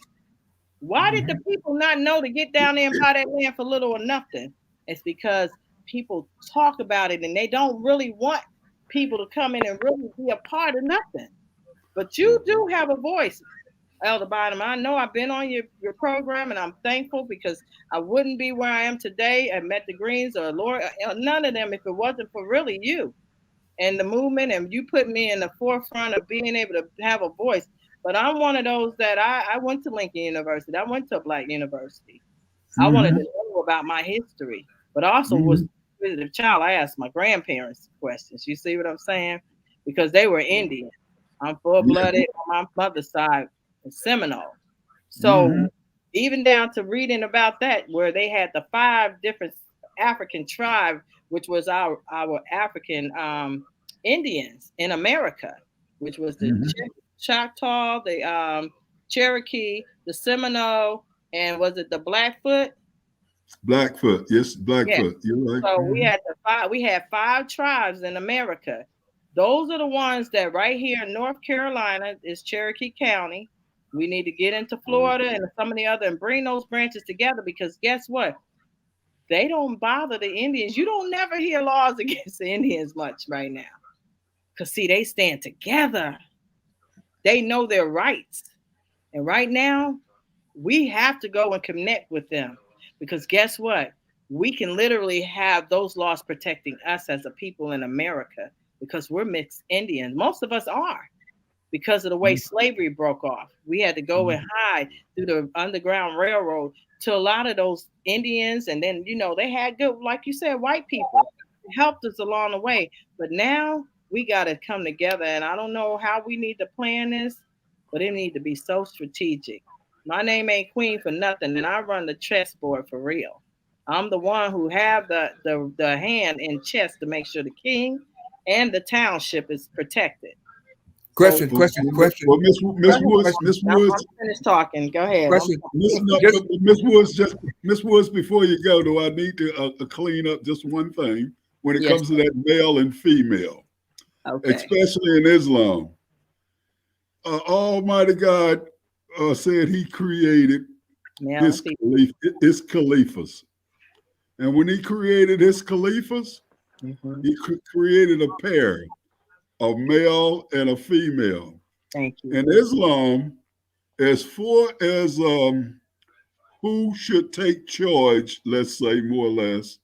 Why did the people not know to get down there and buy that land for little or nothing? It's because people talk about it and they don't really want people to come in and really be a part of nothing. But you do have a voice, Elder Bynum. I know I've been on your program and I'm thankful because I wouldn't be where I am today at Met the Greens or Lord, none of them if it wasn't for really you and the movement, and you put me in the forefront of being able to have a voice. But I'm one of those that I went to Lincoln University. I went to a Black university. I wanted to know about my history, but also was a visitive child. I asked my grandparents questions. You see what I'm saying? Because they were Indian. I'm full-blooded on my mother's side in Seminole. So even down to reading about that, where they had the 5 different African tribes, which was our African Indians in America, which was the Choctaw, the Cherokee, the Seminole, and was it the Blackfoot? Blackfoot, yes, Blackfoot. Yeah. You're right. So we had 5 tribes in America. Those are the ones that right here in North Carolina is Cherokee County. We need to get into Florida and some of the other and bring those branches together because guess what? They don't bother the Indians. You don't never hear laws against the Indians much right now. Because see, they stand together. They know their rights. And right now, we have to go and connect with them. Because guess what? We can literally have those laws protecting us as a people in America because we're mixed Indians. Most of us are because of the way slavery broke off. We had to go and hide through the Underground Railroad to a lot of those Indians. And then, they had good, like you said, white people helped us along the way. But now we got to come together. And I don't know how we need to plan this, but it need to be so strategic. My name ain't Queen for nothing, and I run the chessboard for real. I'm the one who have the hand in chess to make sure the king and the township is protected. Question. Well, Miss Woods, I'm finished talking. Go ahead. Miss Woods, before you go, do I need to clean up just one thing when it comes to that male and female, especially in Islam? Almighty God said He created His caliphs, and when He created His caliphs, He created a pair. A male and a female. Thank you. In Islam, as far as who should take charge, let's say more or less,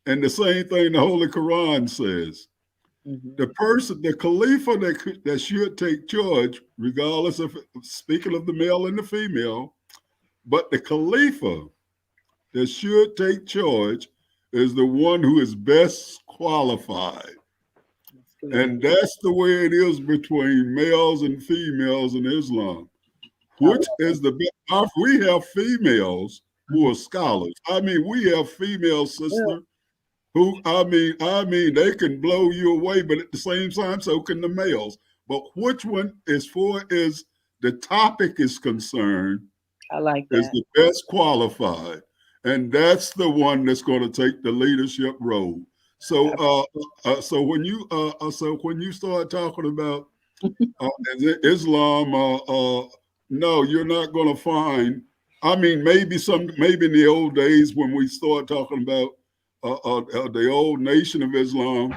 and the same thing the Holy Quran says. The person, the Khalifa that should take charge, regardless of speaking of the male and the female, but the Khalifa that should take charge is the one who is best qualified. And that's the way it is between males and females in Islam, which is the best. We have females who are scholars. I mean, we have female sisters who, I mean, they can blow you away, but at the same time, so can the males. But which one, as far as the topic is concerned, I like that. is the best qualified. And that's the one that's going to take the leadership role. So, so when you start talking about Islam, no, you're not going to find. I mean, maybe in the old days when we start talking about the old nation of Islam,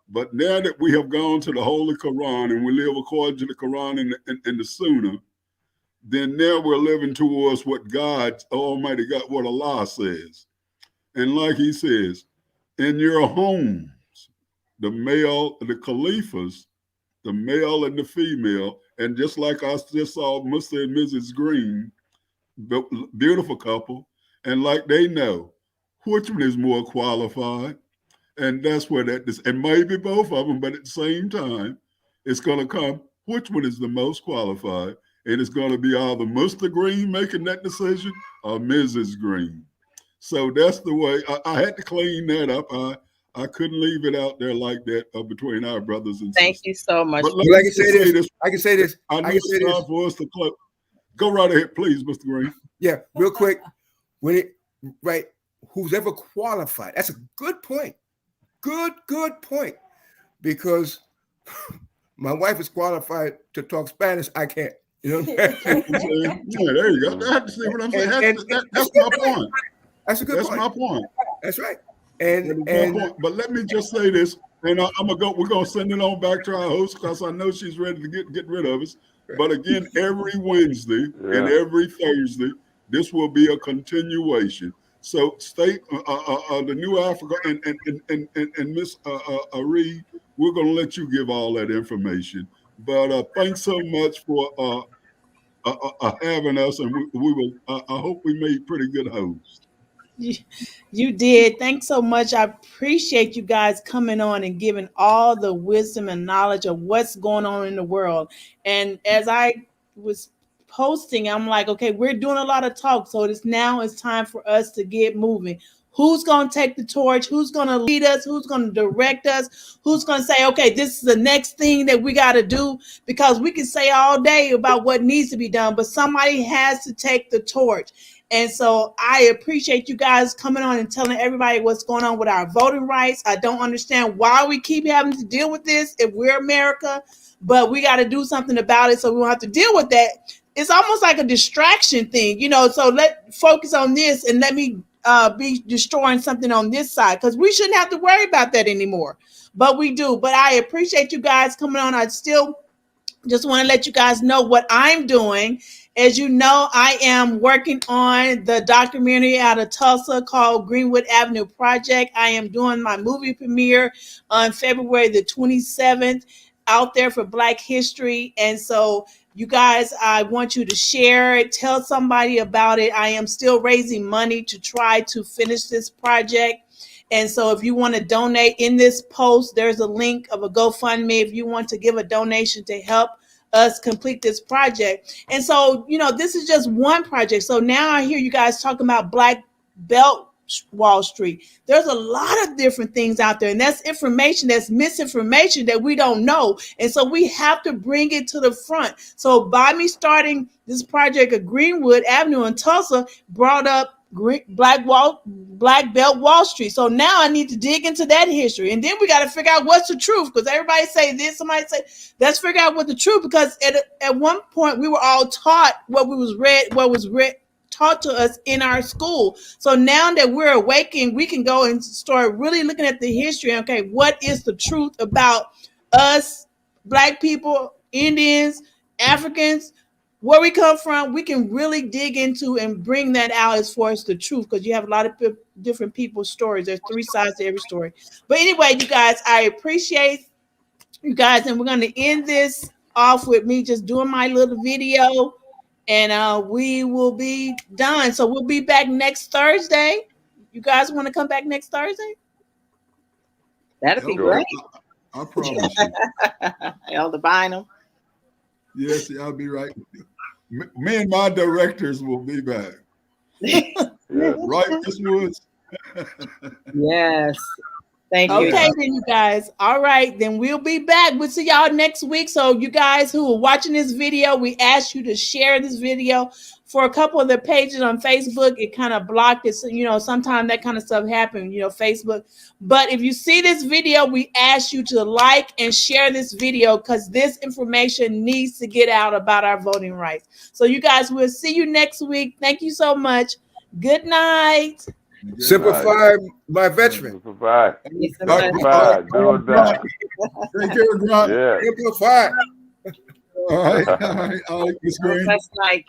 but now that we have gone to the Holy Quran and we live according to the Quran and the Sunnah, then now we're living towards what God, Almighty God, what Allah says, and like He says. In your homes, the caliphs, the male and the female, and just like I just saw Mr. and Mrs. Green, beautiful couple, and like they know which one is more qualified, and that's where and maybe both of them, but at the same time, it's going to come which one is the most qualified, and it's going to be either Mr. Green making that decision or Mrs. Green. So that's the way I had to clean that up. I couldn't leave it out there like that between our brothers and sisters. Thank you so much. But I can say this. I can say this. I know it's time for us to close. Go right ahead, please, Mr. Green. Yeah, real quick. Who's ever qualified? That's a good point. Good point. Because my wife is qualified to talk Spanish. I can't. You know. Yeah, there you go. That's see what I'm saying. That's my point. That's a good point. That's my point. That's right. But let me just say this, and we're gonna send it on back to our host because I know she's ready to get rid of us. But again, every Wednesday and every Thursday, this will be a continuation. So stay the New Africa and Miss Reed, we're gonna let you give all that information. But thanks so much for having us, and we will. I hope we made pretty good hosts. You did. Thanks so much. I appreciate you guys coming on and giving all the wisdom and knowledge of what's going on in the world. And as I was posting, I'm like, okay, we're doing a lot of talk. So it's time for us to get moving. Who's going to take the torch? Who's going to lead us? Who's going to direct us? Who's going to say, okay, this is the next thing that we got to do? Because we can say all day about what needs to be done, but somebody has to take the torch. And so I appreciate you guys coming on and telling everybody what's going on with our voting rights. I don't understand why we keep having to deal with this if we're America, but we got to do something about it so we don't have to deal with that. It's almost like a distraction thing, so let's focus on this and let me be destroying something on this side, because we shouldn't have to worry about that anymore. But we do. But I appreciate you guys coming on. I still just want to let you guys know what I'm doing. As you know, I am working on the documentary out of Tulsa called Greenwood Avenue Project. I am doing my movie premiere on February the 27th out there for Black History. And so you guys, I want you to share it, tell somebody about it. I am still raising money to try to finish this project. And so if you want to donate in this post, there's a link of a GoFundMe if you want to give a donation to help us complete this project. And so, this is just one project. So now I hear you guys talking about Black Belt Wall Street. There's a lot of different things out there, and that's information, that's misinformation that we don't know. And so we have to bring it to the front. So by me starting this project at Greenwood Avenue in Tulsa brought up Black Belt Wall Street. So now I need to dig into that history, and then we got to figure out what's the truth, because everybody say this, somebody say, let's figure out what the truth, because at one point we were all taught what was taught to us in our school. So now that we're awakened, we can go and start really looking at the history. Okay, what is the truth about us, Black people, Indians, Africans, where we come from? We can really dig into and bring that out as far as the truth, because you have a lot of different people's stories. There's three sides to every story. But anyway, you guys, I appreciate you guys, and we're going to end this off with me just doing my little video, and we will be done. So we'll be back next Thursday. You guys want to come back next Thursday? That'd be great. I promise you. Elder Bynum. Yes, I'll be right with you. Me and my directors will be back. Right, Ms. Woods? Yes. Thank you. Okay, then, you guys. All right, then we'll be back. We'll see y'all next week. So you guys who are watching this video, we ask you to share this video. For a couple of the pages on Facebook, it kind of blocked it. So, sometimes that kind of stuff happens, Facebook. But if you see this video, we ask you to like and share this video, because this information needs to get out about our voting rights. So you guys, we'll see you next week. Thank you so much. Good night. Simplify, my veteran. Simplify. Simplify. No doubt. Take care, Grant. Yeah. Simplify. All right. All right. Ms. Green. That's like